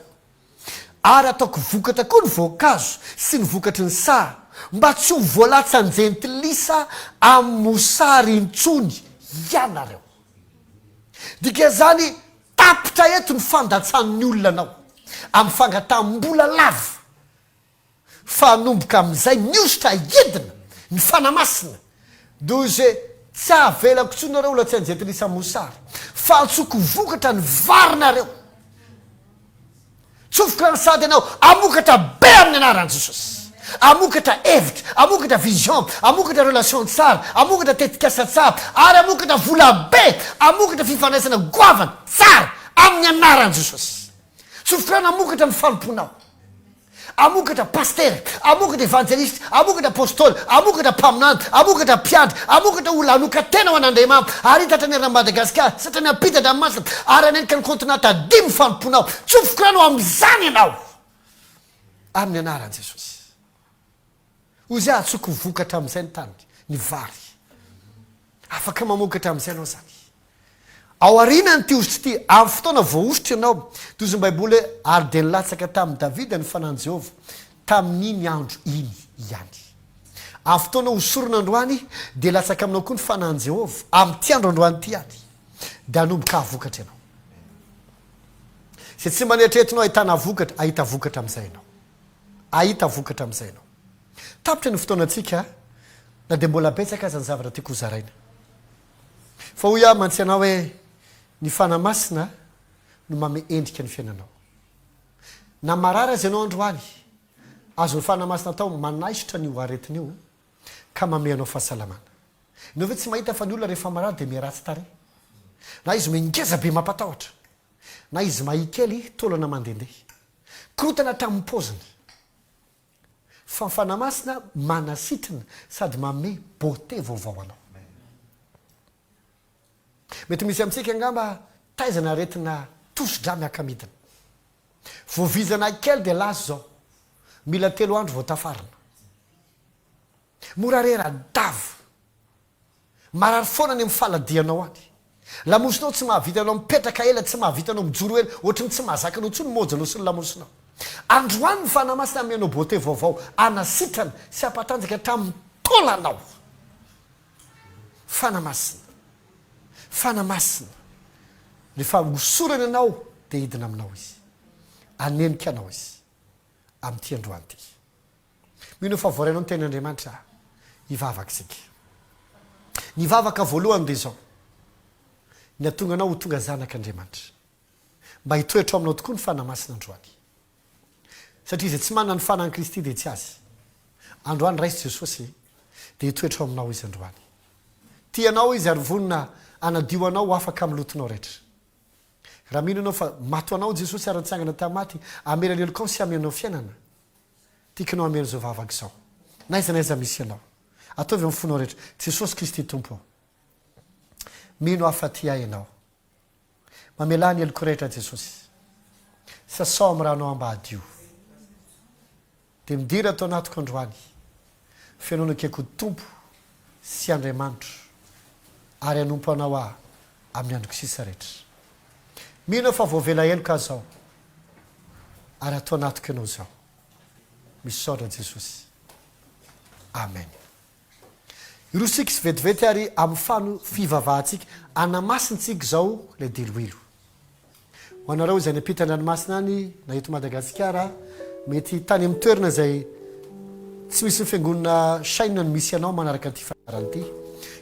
ary ataoko vokatra koa ny voankazo sy ny vokatry ny sa mba tsy ho voalatsa ny jentilisa amin'ny mosary intsony ianareo dika zany tapitra eto ny fandatsan'ny olona anao amin'ny fangataham-bola lava fa anomboka amin'izay ny ositra edina ny fanamasina do zay tsy avelako tsonareo ola tsy anjentilisa mosary fa antsoko vokatra ny varinareo tsofoka ny sady ianao amokatra be amin'ny anaran'i Jesosy amokatra hevitra amokatra vision amokatra relation tsara amokatra tetikasa tsara ary amokatra vola be amokatra fifandraisana goavana tsara amin'ny anaran'i Jesosy tsofoka ny amokatra ny fanomponao amokatra paster amokatra evangeliste amokatra apôstôly amokatra mpaminany amokatra mpiandry amokatra olona anoka tena ho an'Andriamanitra ary hitatra ny herina Madagasikara satria ny ampita dranomasina ary anendrika ny kontinanta 10 fanomponao tsofoka no amin'izany ianao amin'ny anaran'i Jesosy ozy atsoko vokatra amin'izay ny tany ny vary afaka mamokatra amin'izay anao zany ao arinany ty ositry ty amin'ny fotoana voaositra ianao tozy ny baiboly hoe ary dia nilatsaka tamin'ny Davida ny fanany Jehovah tamin'iny andro iny ihany amin'ny fotoana hosorona androany dia latsaka aminao koa ny fanany Jehovah amin'ity andro androany ty ihany dia anomboka havokatra ianao zay tsy maneritreretinao ahitana vokatra ahita vokatra amin'izay ianao ahita vokatra amin'izay ianao tapitra ny fotoana antsika na dia mbola betsaka aza ny zavatra tiako ho zaraina fa hoy aho mantsy anao hoe ny fanamasina no mame endrika ny fiainanao na marary azy ianao androany azo ny fanamasina tao manaisotra ny aretin'io ka mameanao fahasalamana inao ve tsy mahita fa ny olona rehefa marary dia miaratsy tare na izy mengeza be mampatahotra na izy mahikely tolana mandendeha korotana tamin'ny poziny fa fanamasina manasitrana sady mame beauté vaovao anao mety misy amintsika angamba taizana aretina toso-dra miakamidina voavizana kely dia lazo zao mila 3 andro voatafarina morarera davo marary foana ny amin'ny faladianao any lamosinao tsy mahavitanao mipetraka ela tsy mahavitanao mijoro ela ohatrany tsy mahazakanao tsony mojanao sy ny lamosinao androany ny fanamasina amenao beauté vaovao anasitrana sy ampatanjaka hatramin'ny tolanao fanamasina fanamasina rehefa hosorana ianao dia hidina aminao izy anenika anao izy amin'ity androany ty. Mino fa voaranao ny ten'Andriamanitra hivavaka isika. Ny vavaka voalohany dia zao, ny atonga anao ho tonga zanak'Andriamanitra, mba hitoetra aminao tokoa ny fanahy masina androany. Satria izay tsy manana ny fanahy Kristy dia tsy azy. Androany raisy Jesosy dia hitoetra aminao izy androany. Tianao izy ary vonina anadio anao afaka amin'ny lotonao rehetra. Raha mino anao fa mato anao Jesosy ara-nitsangana tamaty, amela leloka sy amenao fiainana, tiakanao amena zao vavaka izao. Naiza naiza misy anao, ataovy amin'ny fonao rehetra, Jesosy Kristy tompo. Mino afaty ahy ianao. Mamela ny heliko rehetra Jesosy. Sasao amin'ny ranao ambady io. Dia midira atao anatiko androany. Fianao akeko tompo sy Andriamanitra ary anompo anao ahy amin'ny androko sisa rehetra. Mino fa voavela heloka zao ary atao anatiko ianao zao. Misaotra Jesosy. Amen. Irosika sy vetivety ary amin'ny fano fivavahantsika anamasintsika zao le diloilo. Ho anareo izay napita an-dranomasina any na eto Madagasikara, mety tany amin'ny toerana izay tsy misy fiangonana saina no misy anao manaraka an'ity fanarana ity,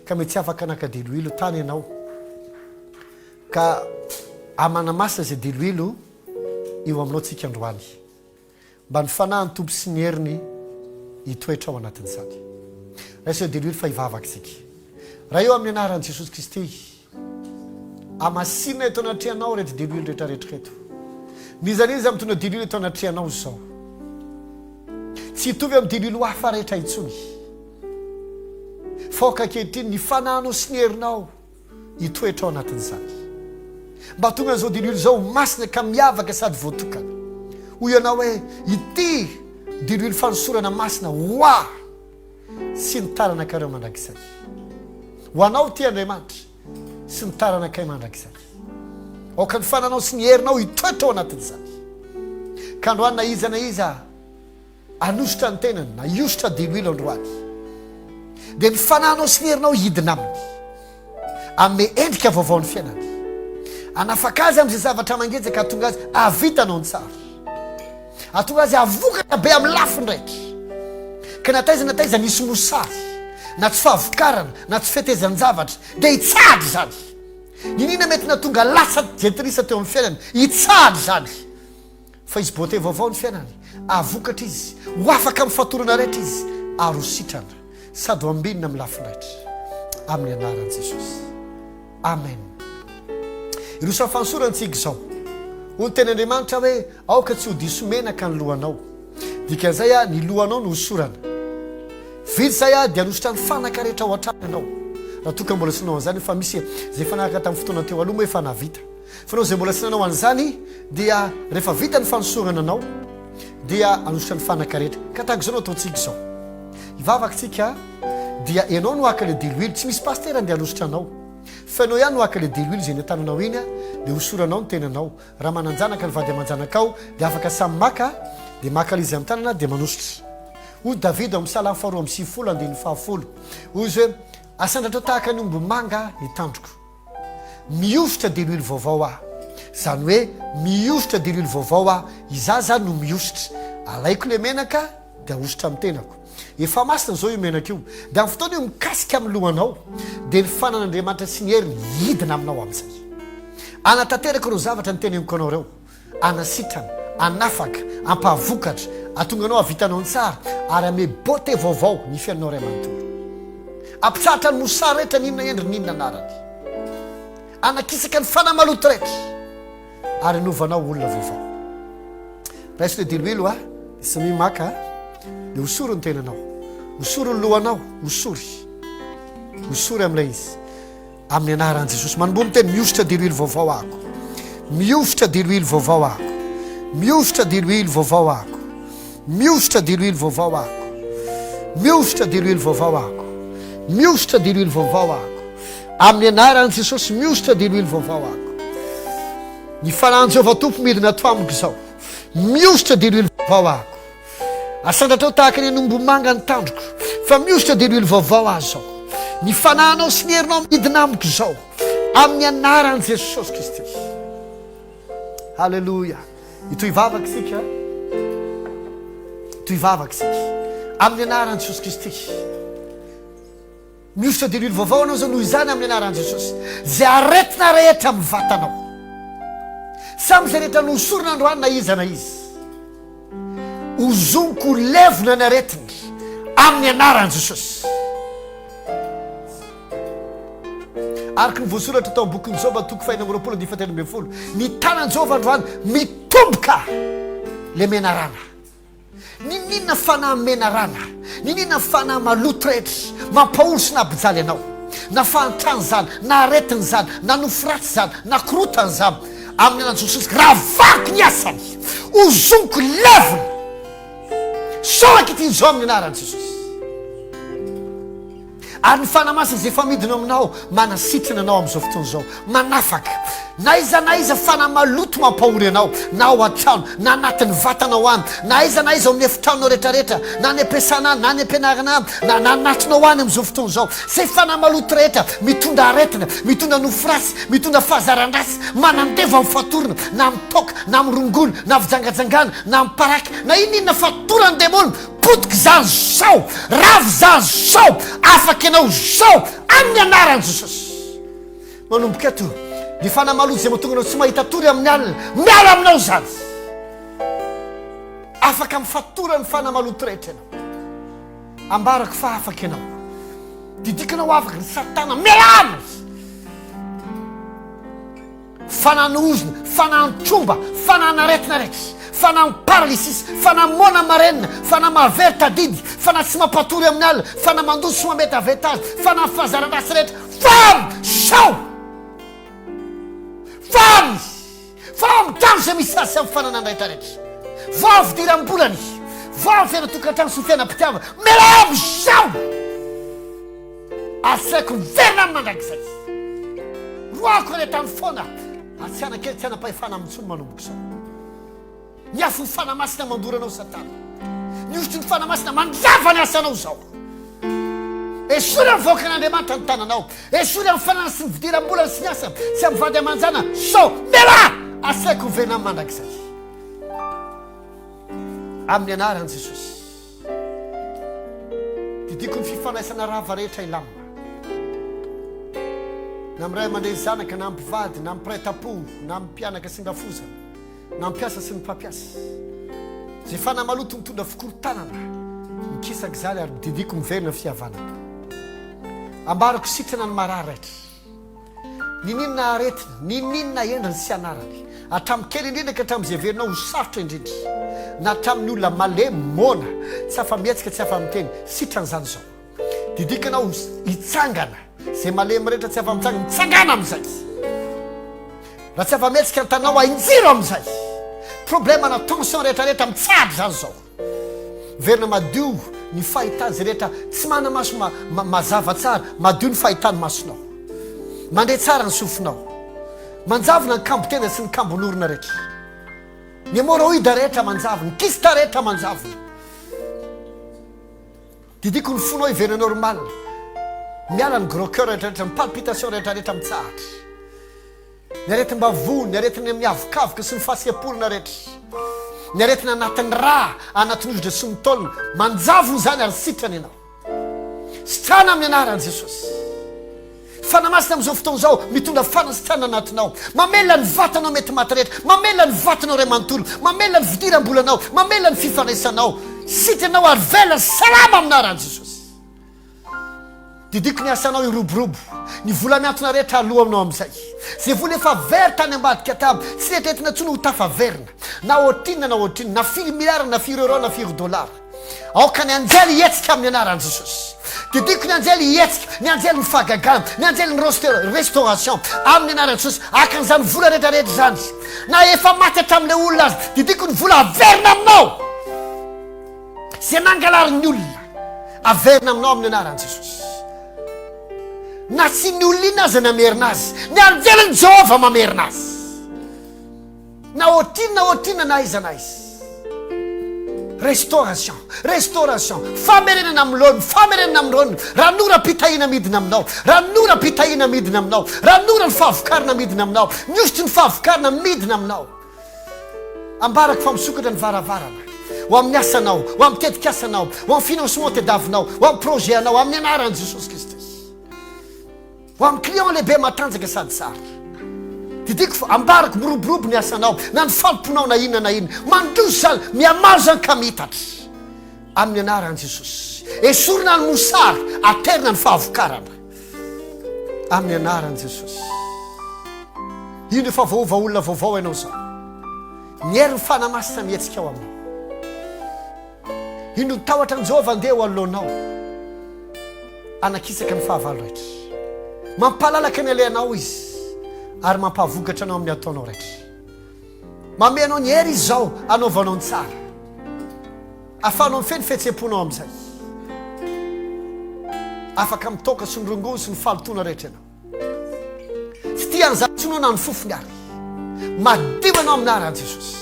ka mety afaka naka diloilo tany ianao. Ka amanamasina izay diloilo io aminao tsika androany, mba ny fanahy ny tompo sy ny heriny hitoetra ao anatin'izany. Raha diloilo fa hivavaka isika. Raha eo amin'ny anaran'i Jesosy Kristy, amasina eto anatrianao reto diloilo rehetrarehetra reto. Nizaniza amin'ny tonga diloilo eto anatrianao zao. Tsy hitovy amin'ny diloilo hafa rehetra intsony. Fa ankehitriny ny fanahinao sy ny herinao hitoetra ao anatin'izany. Mba tonga an'izao diloilo zao masina ka miavaka sady voatokana. Hoy ianao hoe ity diloilo fanosorana masina hoa sy ny taranakareo mandrakizay. Ho anao ty Andriamanitra sy ny taranakay mandrakizay. Ka ny fananao sy ny herinao hitoetra ao anatin'izany. Ka androany na iza anositra ny tenany na iositra diloilo androany, dia ny fananao sy ny herinao hidina aminy, ame endrika vaovao ny fiainany, anafaka azy amin'izay zavatra mangetsaka, atonga azy avitanao ny tsara, atonga azy avokatra be amin'ny lafiny rehetra. Ka nataiza nisy mosary, na tsy fahavokarana, na tsy fetezany zavatra, dia hitsady zany. Ninina mety natonga lasa jetrisa teo amin'ny fiainany, hitsady zany. Fa izy bote vaovao ny fiainany, avokatra izy, ho afaka amin'ny fatorana rehetra izy, ary ho sitrana, sady ho ambinina amin'ny lafiny rehetra. Amin'ny anaran'i Jesosy. Amen. Irosa fansorantsika izao. Ho ny ten'Andriamanitra hoe aoka tsy ho diso menaka ny lohanao. Dikan'izay ny lohanao no hosorana. Vidy zay dia anositra ny fanaka rehetra ao an-trano ianao. Raha toka mbola sinao an'izany, fa misy zay fanaraka tamin'ny fotoana teo aloha hoe fa navita. Fa anao zay mbola sinanao an'izany dia rehefa vita ny fanosorana anao dia anositra ny fanaka rehetra. Ka tahaka izao no ataontsika izao. Hivavaka tsika dia ianao no aka le diloilo, tsy misy pastera dia anositra anao. Fa ianao ihany no aka le diloilo izay ny atananao iny dia hosoranao ny tenanao. Raha mananjanaka ny vady amanjanaka ao dia afaka samy maka dia maka izy amin'ny tanana dia manositra. Hoy David amin'ny Psalamy 4:10 hoy izy hoe asandratrao tahaka ny omby manga ny tandroko, miositra diloilo vaovao aho. Zany hoe miositra diloilo vaovao aho, izaho zany no miositra, alaiko le menaka dia ahositra amin'ny tenako. Efa masina zao io menaka io, dia amin'ny fotoana io mikasika amin'ny lohanao, dia ny fanan'Andriamanitra sy ny heriny hidina aminao amin'izay. Anatanteraka ireo zavatra ny teneniko anao reo, anasitrana, anafaka, ampahavokatra, atonga anao avitanao ny tsara, ary ame bote vaovao ny fiainanao ray manontolo. Ampitsahatra ny mosary rehetra ninona endry ninona anarany, anakisaka ny fanamaloto rehetra, ary anovanao olona vaovao. Raha le diloilo sy mimaka dia hosoro ny tenanao, hosoro ny lohanao, hosory amin'ilay izy amin'ny anaran'i Jesosy. Manomboa miteny miositra diloilo vaovao ahako, miositra diloilo vaovao ahako, miositra diloilo vaovao ahako, miositra diloilo vaovao ahako, miositra diloilo vaovao ahako, miositra diloilo vaovao ahako amin'ny anaran'i Jesosy. Miositra diloilo vaovao ahako. Ny fanahin'i Jehovah tompo midina ato amiko izao, miositra diloilo vaovao ahako. Asandratrao tahaka ny anombo manga ny tandroko, fa miositra diloilo vaovao aho zao. Ny fanahinao sy ny herinao midina amiko izao amin'ny anaran'i Jesosy Kristy. Halleluja. itoivavaka sika toivavaka sika amin'ny anaran'i jesosy kristy miositra delilo vaovao anao zao noho izany amin'ny anaran'i jesosy zay aretina rehetra amin'ny vatanao samy zay rehetra nohosorona androany na iza na izy ozoniko levona ny aretiny amin'ny anaran'i jesosy araka ny voasoratra tao bokyny Joba toko 4:17 ny tanan Jehova androany mitomboka le menarana ninina fanahy menarana ninina fanahy maloto rehetra mampaolo sy nabijaly anao na fahantrany zany na aretiny zany na nofiratsy zany na korotany zany amin'ny anan'i Jesosy raha vaky ny asany ozoniko levona soraka ity zao amin'ny anaran'i Jesosy ary ny fanahy masina zay efa midina aminao manasitrana anao amin'izao fotoana zao manafaka na iza fanahy maloto mampahory anao na ao an-trano na anatin'ny vatanao any na iza ao amin'ny efitranonao rehetrarehetra na ny ampiasana any na ny ampianarana any na anatinao any amin'izao fotoana zao zay fanahy maloto rehetra mitondra aretina mitondra nofirasy mitondra fahazaran-drasy manandeva amin'ny fatorana na mitoka na mirongona na vijangajangana na miparaky na ininona fatorany demôny potika zany zao ravy zany zao afaka ianao zao amin'ny anaran'i Jesosy manomboka eto ny fanahy maloto zay mahatonga anao tsy mahita tory amin'ny alina miala aminao zany afaka mifatory ny fanahy maloto rehetra ianao ambarako fa afaka ianao didikanao afaka ny satana miala aminy fanahy ozina fanahy tromba fanahy naretina rehetra fanahy paralysis fanahy mona marenina fanahy mavery tadidy fanahy tsy mampatory amin'ny alina fanahy mandoso sy mamety avetazy fanahy fahazaran-drasy rehetra famy sao famy trano zay misy asy amin'ny fananany rehetrarehetra vao fidiram-bolany vao fianatokantrano sy fiainam-pitiavana melamo sao asaiko miverina amin'ny mandrakizay roako rehetra ny foana atsiana kely tsy anam-pahefana amintsony manomboka sao niafo ny fanahy masina mandoranao satana niosotry ny fanahy masina mandrava ny asanao zao esory amin'ny voaka n'Andriamanitra ny tananao esory amin'ny fanana sy ny fidiram-bolany sy ny asa sy amin'ny vady aman-jana sao mela asaiko miverina amin'ny mandrakizay amin'ny anaran'i Jesosy didiko ny fifanaisana rava rehetra ilamina na miray aman-dreny zanaka na mpivady na mpiray tapo na mpianaka sy ny rafozana na mpiasa sy ny mpampiasa zay fanahy maloto mitondra fikorotanana mikisaka zany ary didiko miverina fihavanana ambarako sitrana ny marary rehetra nininona aretina nininona endriny sy anarany hatramin'ny kely indrindra ka hatramin'izay verinao ho sarotra indrindra na hatramin'ny olona malemy mona tsy afa-mietsika tsy afa-miteny sitran'izany zao didikanao hitsangana zay malemy rehetra tsy afa-mitsangana mitsangana amin'izay raha tsy afa-mietsika ny tanao ainjiro amin'izay problema na tension rehetrarehetra mitsady zany zao verina madio ny fahitany zay rehetra tsy mana maso mazava tsara madio ny fahitany masonao mandre tsara ny sofinao manjavona ny kambotena sy ny kambon'orona rehetra ny hémoroïde rehetra manjavona ny kista rehetra manjavona didiko ny fonao iverina normal miala ny gros cœur rehetrarehetra ny palpitation rehetrarehetra mitsahatra ny aretina mba vony ny aretina amin'ny avokavoka sy ny fahasiapolona rehetra ny aretina anatin'ny raha anatin'ny ozitra sy ny taolona manjavony zany ary sitrany ianao sitrana amin'ny anaran'i Jesosy fanahy masina amin'izao fotoana zao mitondra fanasitrana anatinao mamela ny vatanao mety maty rehetra mamela ny vatanao ray manontolo mamela ny fidiram-bolanao mamela ny fifanaisanao sitranao ary vela salama amin'ny anaran'i Jesosy didiko ny asanao iroborobo ny vola miantona rehetra aloha aminao amin'izay zay vola efa very tany ambadika tamy tsy rehetraretina tsony ho tafaverina na ohatrinina na ohatrinina na 4 milliard na 4 euro na 4 dollar aoka ny anjely hietsika amin'ny anaran'i Jesosy didiko ny anjely hietsika ny anjely ny fahagagana ny anjely ny restauration amin'ny anaran'i Jesosy akan'izany vola rehetrarehetra zany na efa maty hatramin'ilay olona azy didiko ny vola averina aminao zay nangalarin'ny olona averina aminao amin'ny anaran'i Jesosy na tsy ny olona azy namerina azy ny anjeliny Jehova mamerina azy na ohatrinina na iza na izy restauration famerenana amilony famerenana amilony ranora pitahina midina aminao ranora pitahina midina aminao ranora ny fahavokarina midina aminao niositry ny fahavokarina midina aminao ambaraka fa misokatra ny varavarana ho amin'ny asanao ho amin'ny tetika asanao ho amin'ny financement tediavinao ho amin'ny projet anao amin'ny anaran'i Jesosy Kristy ho amin'ny client lehibe matanjaka sady tsara didiko fa ambaraka miroborobo ny asanao na ny falomponao na inona mandroso zany miamaro zany ka mitatra amin'ny anaran'i Jesosy esorina ny mosary aterina ny fahavokarana amin'ny anaran'i Jesosy ino efa vaova olona vaovao ianao zao miery ny fanamasina mihetsika ao aminao ino ny tahotra ny Jehovah andeha ho alohanao anakisaka ny fahavalo rehetra mampalalaka ny alehanao izy ary mampahavokatra anao amin'ny ataonao rehetra mamenao ny hery izy zao anaovanao ny tsara afahanao mifeny fihetsem-ponao amin'izay afaka mitoka sy ny rongony sy ny falotona rehetra ianao tsy tia ny zantsonao na ny fofony ary madio anao amin'ny anaran'i Jesosy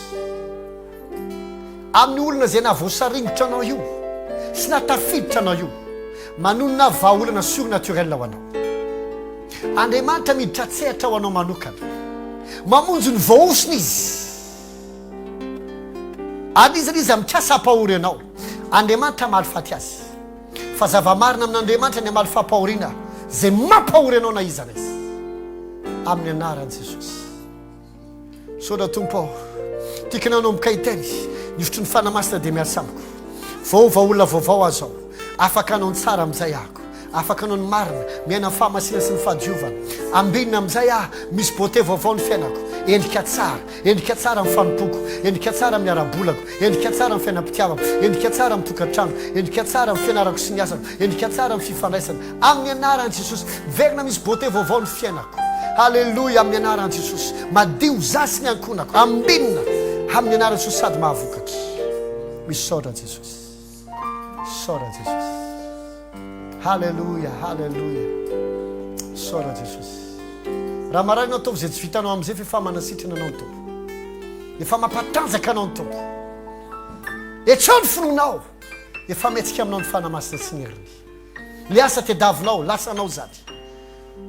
amin'ny olona zay nahavoasaringotra anao io sy natafiditra anao io manonona vahaolana surnaturel ho anao Andriamanitra miditra tsehatra ho anao manokana mamonjy ny vaosina izy izy mikasa ampahory anao Andriamanitra mahalifaty azy fa zava-marina amin'Andriamanitra ny amalifam-pahoriana zay mampahory anao na izana izy amin'ny anaran'i Jesosy soda tompo tikana anao mikaiteny nifotry ny fanamasina dia miasa amiko vaova olona vaovao azao afaka anao ny tsara amin'izay ahako afaka anao ny marina miaina fahamasina sy ny fahadiovana ambinina amin'izay misy bote vaovao ny fiainako endrika tsara amin'ny fanompoko endrika tsara amin'ny arabolako endrika tsara amin'ny fiainam-pitiavako endrika tsara amin'ny tokantrano endrika tsara amin'ny fianarako sy ny asako endrika tsara amin'ny fifandraisana amin'ny anaran'i Jesosy verina misy bote vaovao ny fiainako halleluja amin'ny anaran'i Jesosy madio zasy ny ankonako ambinina amin'ny anaran'i Jesosy sady mahavokatra misaotra Jesosy halleluja saotra Jesosy raha maraina ataovy zay tsy vitanao amin'izay fa efa manasitrana anao ny tompo efa mampatanjaka anao ny tompo etsao ny fononao efa mihetsika aminao ny fanamasina sy ny heriny le asa tediavinao lasanao zany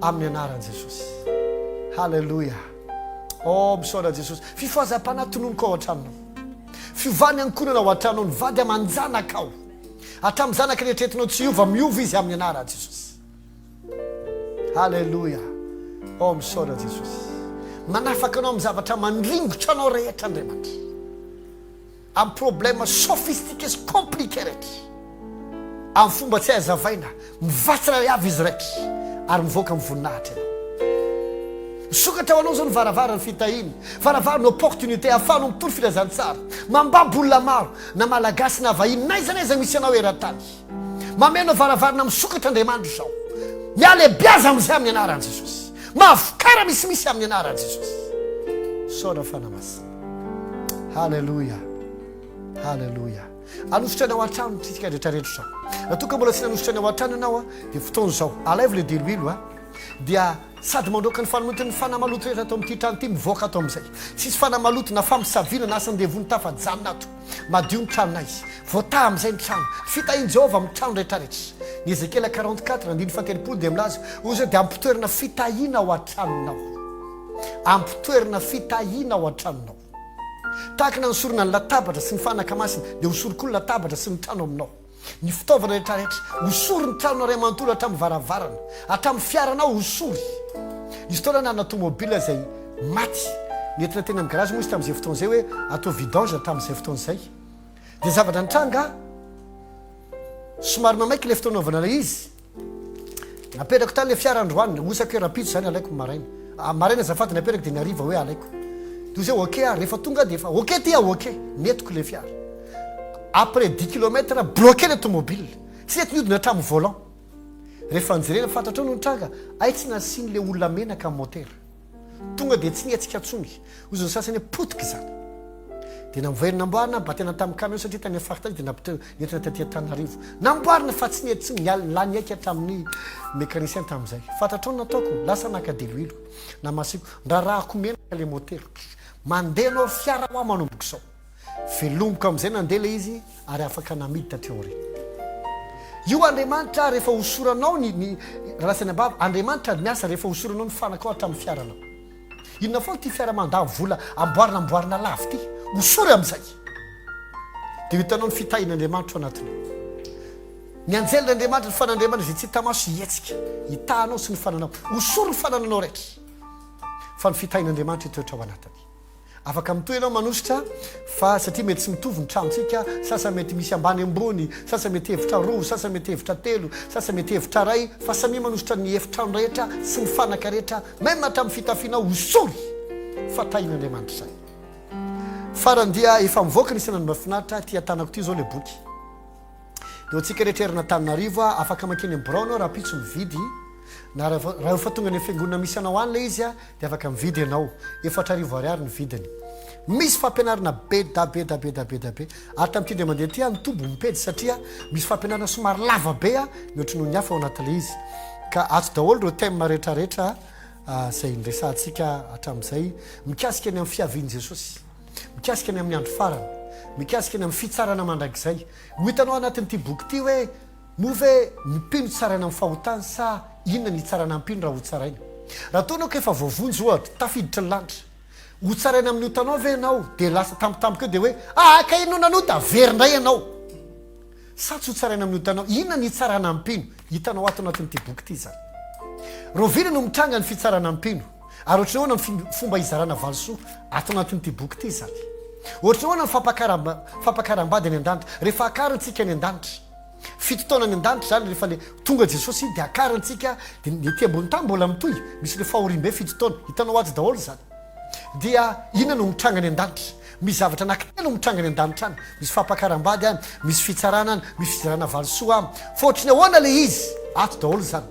amin'ny anaran'i Jesosy halleluja misaotra Jesosy fifoazam-panatononiko ao an-tranonao fiovany ankonana ao an-tranao ny vady amanjanaka ao hatramin'ny zanaka rehetretinao tsy iova miova izy amin'ny anaran'i Jesosy halleluja misaotra Jesosy manafaka anao amin'ny zavatra mandringotra anao rehetra Andriamanitra amin'ny problème sophistiqué sy compliqué rehetra amin'ny fomba tsy azavaina mivatsana avy izy rehetra ary mivoaka mivoninahitra ianao misokatra ho anao zao ny varavarany fitahiny varavarany opportunité ahafahanao mitolo filazantsara mambabo olona maro na malagasy na vahiny naizanaiza misy anao eran-tany mamenao varavarana misokatra Andriamanitra zao mialebiaza amin'izay amin'ny anaran'i Jesosy mahavokara misimisy amin'ny anaran'i Jesosy saotra fanamasina halleluja anositra anao an-trano tsika rehetrarehetra zao natoka mbola tsy nanositra anao an-trano ianao dia fotoana zao alaivo le diloilo dia sady mandroaka ny fanamaloto ny fanamaloto rehetra atao amin'ity trano ity mivoaka atao amin'izay tsisy fanamaloto na famisaviana na asandevony tafajanona ato madio ny tranonay voata amin'izay ny trano fitahiany Jehovah amin'ny trano rehetrarehetra ny Ezekela 44 andiny fatelopolo dia milaza hoy zao dia ampitoerana fitahiana ao an-tranonao ampitoerana fitahiana ao an-tranonao tahaka na nisorona ny latabatra sy ny fanaka masina dia hosoroko ny latabatra sy ny trano aminao ny fitaovana rehetrarehetra hosory ny tranonao ray manontolo hatramin'ny varavarana hatramin'ny fiaranao hosory izy taona na tomobile zay maty nentina tena amin'ny garage moa izy tamin'izay fotoana zay hoe atao vidange tamin'izay fotoana zay dia zavatra nitranga somary mamaiky le fitaonaovana izy napetrako tany le fiarandroanina osako rapitso zany alaiko maraina zafady napetraka dia niariva hoe alaiko dia zay ok rehefa tonga dia efa ok ty ok netiko le fiara après 10 km bloqué le tomobile tsy nety niodina hatramin'ny volant rehefa nijerena fantatrao no nitranga ay tsy nasiny le olona menaka amin'ny motera tonga dia tsy nietsika tsony hoy zany sasany hoe potika zany dia namvoerina amboarina mba tena tamin'ny camion satria tany afartany dia nentina tatia Tanarivo namboarina fa tsy nety tsy lany aiky hatramin'ny mécanicien tamin'izay fantatrao no nataoko lasa nakadeloilo na masiko ndrarahako menaka le motera mandeha anao fiara ho manomboka sao velomboka amin'izay nandeha le izy ary afaka namiditra teori io Andriamanitra rehefa hosoranao ny rasany ambava Andriamanitra miasa rehefa hosoranao ny fanaka ao hatramin'ny fiaranao inona foana ty fiara mandavo vola amboarina lavo ty osory amin'izay dia hitanao ny fitahin'andriamanitra ao anatiny ny anjelin'andriamanitra ny fanandriamanitra zay tsy hitamaso hietsika hitanao sy ny fananao osory ny fanananao rehetra fa ny fitahin'andriamanitra hitoetra ao anatiny afaka mitoy ianao manositra fa satria mety sy mitovy ny tranontsika sasa mety misy ambany ambony sasa mety hevitra roa sasa mety hevitra telo sasa mety hevitra ray fa samy manositra ny efitrano rehetra sy ny fanaka rehetra même hatramin'ny fitafianao osory fa tahin'andriamanitra zay farany dia efa mivoaka ny isanany mafinaritra ty atanako ty zao le boky dia atsika rehetra herina Tananarivo afaka makeny amin'ny Brown raha pitso mividy na raha efa tonga ny fiangonana misy anao any le izy dia afaka mividy ianao 4,000 ariary ny vidiny misy fampianarana be dabe ary tamin'ity dia mandeha ty mitombo mipedy satria misy fampianarana somary lava be mihoatra noho ny hafa ao anatin'ilay izy ka ato daholo ireo thème rehetrarehetra zay nresantsika hatramin'izay mikasika any amin'ny fiavian'i Jesosy mikasika any amin'ny andro farany mikasika any amin'ny fitsarana mandrakizay ho hitanao anatin'ity boky ity hoe move mipino tsaraina amin'ny fahotany sa inona ny tsarana mpino raha ho tsaraina raha taonao ka efa voavonjy ohatra tafiditra ny lanitra ho tsaraina amin'ny hotanao ve ianao dia lasa tampotampoka eo dia hoe ka ino nanota verindray ianao sa tsy ho tsaraina amin'ny hotanao inona ny tsarana mpino hitanao ato anatin'ity boky ity zany rovina no mitranga ny fitsarana mpino ary ohatrany hoana ny fomba izarana valosoa ato anatin'ity boky ity zany ohatrany hoana ny fampakaram-bady any an-danitra rehefa akarantsika any an-danitra fitotaona any an-danitra zany rehefa le tonga Jesosy dia akarantsika dia ny ety ambony tany mbola mitoy misy le fahorim-be fitotaona hitanao azy daholo zany dia inona no mitranga any an-danitra misy zavatra anankitelo mitranga any an-danitra any misy fampakaram-bady any misy fitsarana any misy fizarana valosoa any fa ohatrany ahoana le izy ato daholo zany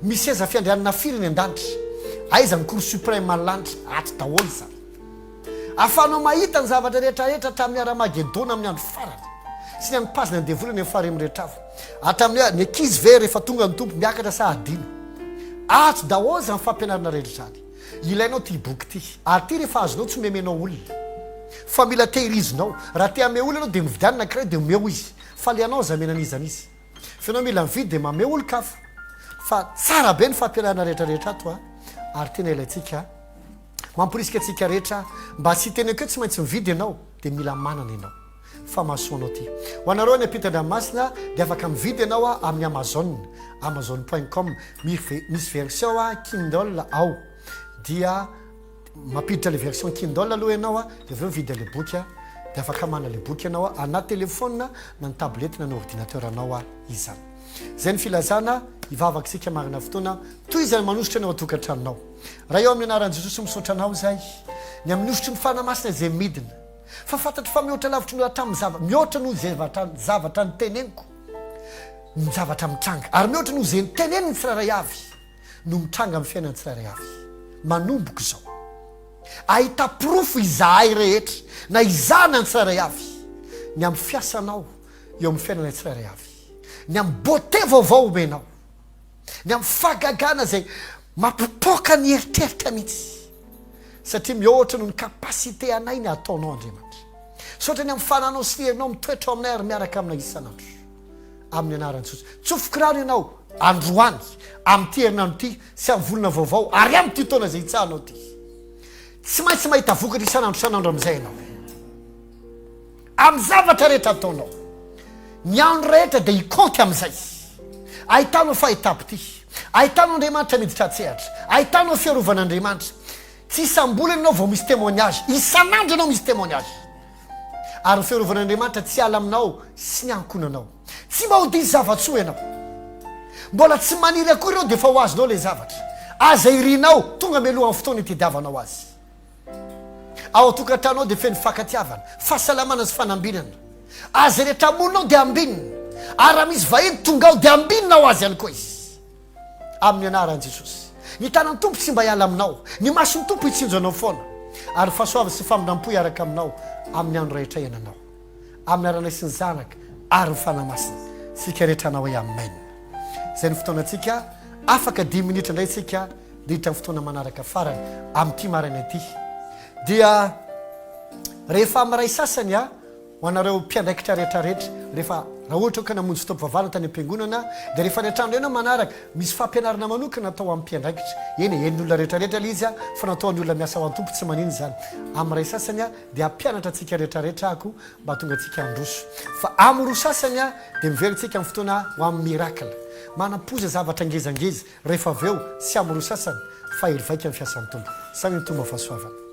misy eza fiandrianana firy any an-danitra aiza ny cour suprême lanitra ato daholo zany afanao mahita ny zavatra rehetrarehetra tamin'ny Aramagedona amin'ny andro farany sy ny any pazina ny devolany amin'ny faremy rehetra avy hatramin'ny hoe ny ankizy ve rehefa tonga ny tompo miakatra sa adino ato daholo zany fampianarana rehetra zany ilainao ty boky ty ary ty rehefa azonao tsy memenao olona fa mila tehirizinao raha te ame olona anao dia mividianina kiray dia omeo izy fa le anao zamenan'izany izy fa anao mila mividy dia mame olo-kafa fa tsara be ny fampianarana rehetrarehetra ato ary tena ilayntsika mamporisika antsika rehetra mba tsy teny akeo tsy maintsy mividy ianao dia mila manana ianao fa mahasoanao ty ho anareo any ampita-dranomasina dia afaka mividy ianao amin'ny amazon.com misy version Kindle ao dia mampiditra le version Kindle aloha ianao dia aveo mividy le boky dia afaka mana le boky ianao anaty telefona na ny tablety na ny ordinateur anao izany zay ny filazana ivavaka sika marina fotoana toy izany manositra anao atokantranonao raha eo amin'ny anaran'i Jesosy misaotra anao zay ny amin'ny nosotry ny fanamasina zay midina fa fantatry fa mihoatra lavitra no hatramin'ny mihoatra noho zay zavatra ny teneniko ny zavatra mitranga ary mihoatra noho zay ny teneny ny tsirairay avy no mitranga amin'ny fiainany tsirairay avy manomboka zao ahita profo izahay rehetra na izana ny tsirairay avy ny amin'ny fiasanao eo amin'ny fiainana tsirairay avy ny amin'ny bote vaovao omenao ny amin'ny fagagana zay mampipoka ny eritreritra mihitsy satria mihoatra noho ny kapasité anay ny ataonao Andriamanitra sotra ny amin'ny fananao sy herinao mitoetra aminay ary miaraka aminay isanandro amin'ny anaran'i Jesosy tsofokirano ianao androany amin'ity herinandro ity sy amin'ny volana vaovao ary amin'ity taona zay hitsahanao ty tsy maintsy mahita vokatra isanandro amin'izay ianao amin'ny zavatra rehetra ataonao ny andro rehetra dia hikonty amin'izay ahitanao fahitapy ty ahitanao Andriamanitra miditra atsehatra ahitanao fiarovan'Andriamanitra tsy isam-bolana ianao vao misy témoignage isanandro ianao misy témoignage ary ny fiarovan'Andriamanitra tsy ala aminao sy ny ankonanao tsy mba ho diso zavatsoa ianao mbola tsy maniry akory ianao dia efa ho azonao le zavatra aza irinao tonga mialohan'ny fotoana itadiavanao azy ao atokantranao dia feno fankatiavana fahasalamana sy fanambinana aza rehetra amononao dia ambinina ary raha misy vahiny tonga ao dia ambinina ao azy ihany koa izy amin'ny anaran'i Jesosy ny tanan'ny tompo tsy mba hiala aminao ny mason'ny tompo hitsinjo anao foana ary fahasoava sy famindram-po hiaraka aminao amin'ny andro rehetra iananao amin'ny aranay sy ny zanaka ary ny fanamasina sika rehetra anao hoe amen zay ny fotoanantsika afaka 10 minitra indray tsika dia hitra ny fotoana manaraka farany amin'ity maraina ity dia rehefa amin'ny ray sasany ho anareo mpiandraikitra rehetrarehetra rehefa raha ohatra ka namonjy fotoam-pivavarana tany am-piangonana dia rehefa ny atrano ianao manaraka misy fampianarana manokana natao amin'ny mpiandraikitra eny en'ny olona rehetrarehetra ilay izy a fa nataon'ny olona miasa ho an-tompo tsy manino zany amin'ny ray sasany a dia ampianatra antsika rehetrarehetra ako mba tonga antsika androso fa amin'ny roa sasany a dia miverytsika amin'ny fotoana ho amin'ny mirakla manampoza zavatra angezangeza rehefa avy eo sy amin'ny roa sasany fa ely vaika amin'ny fiasan'ny tompo samy ny tomba fahasoavana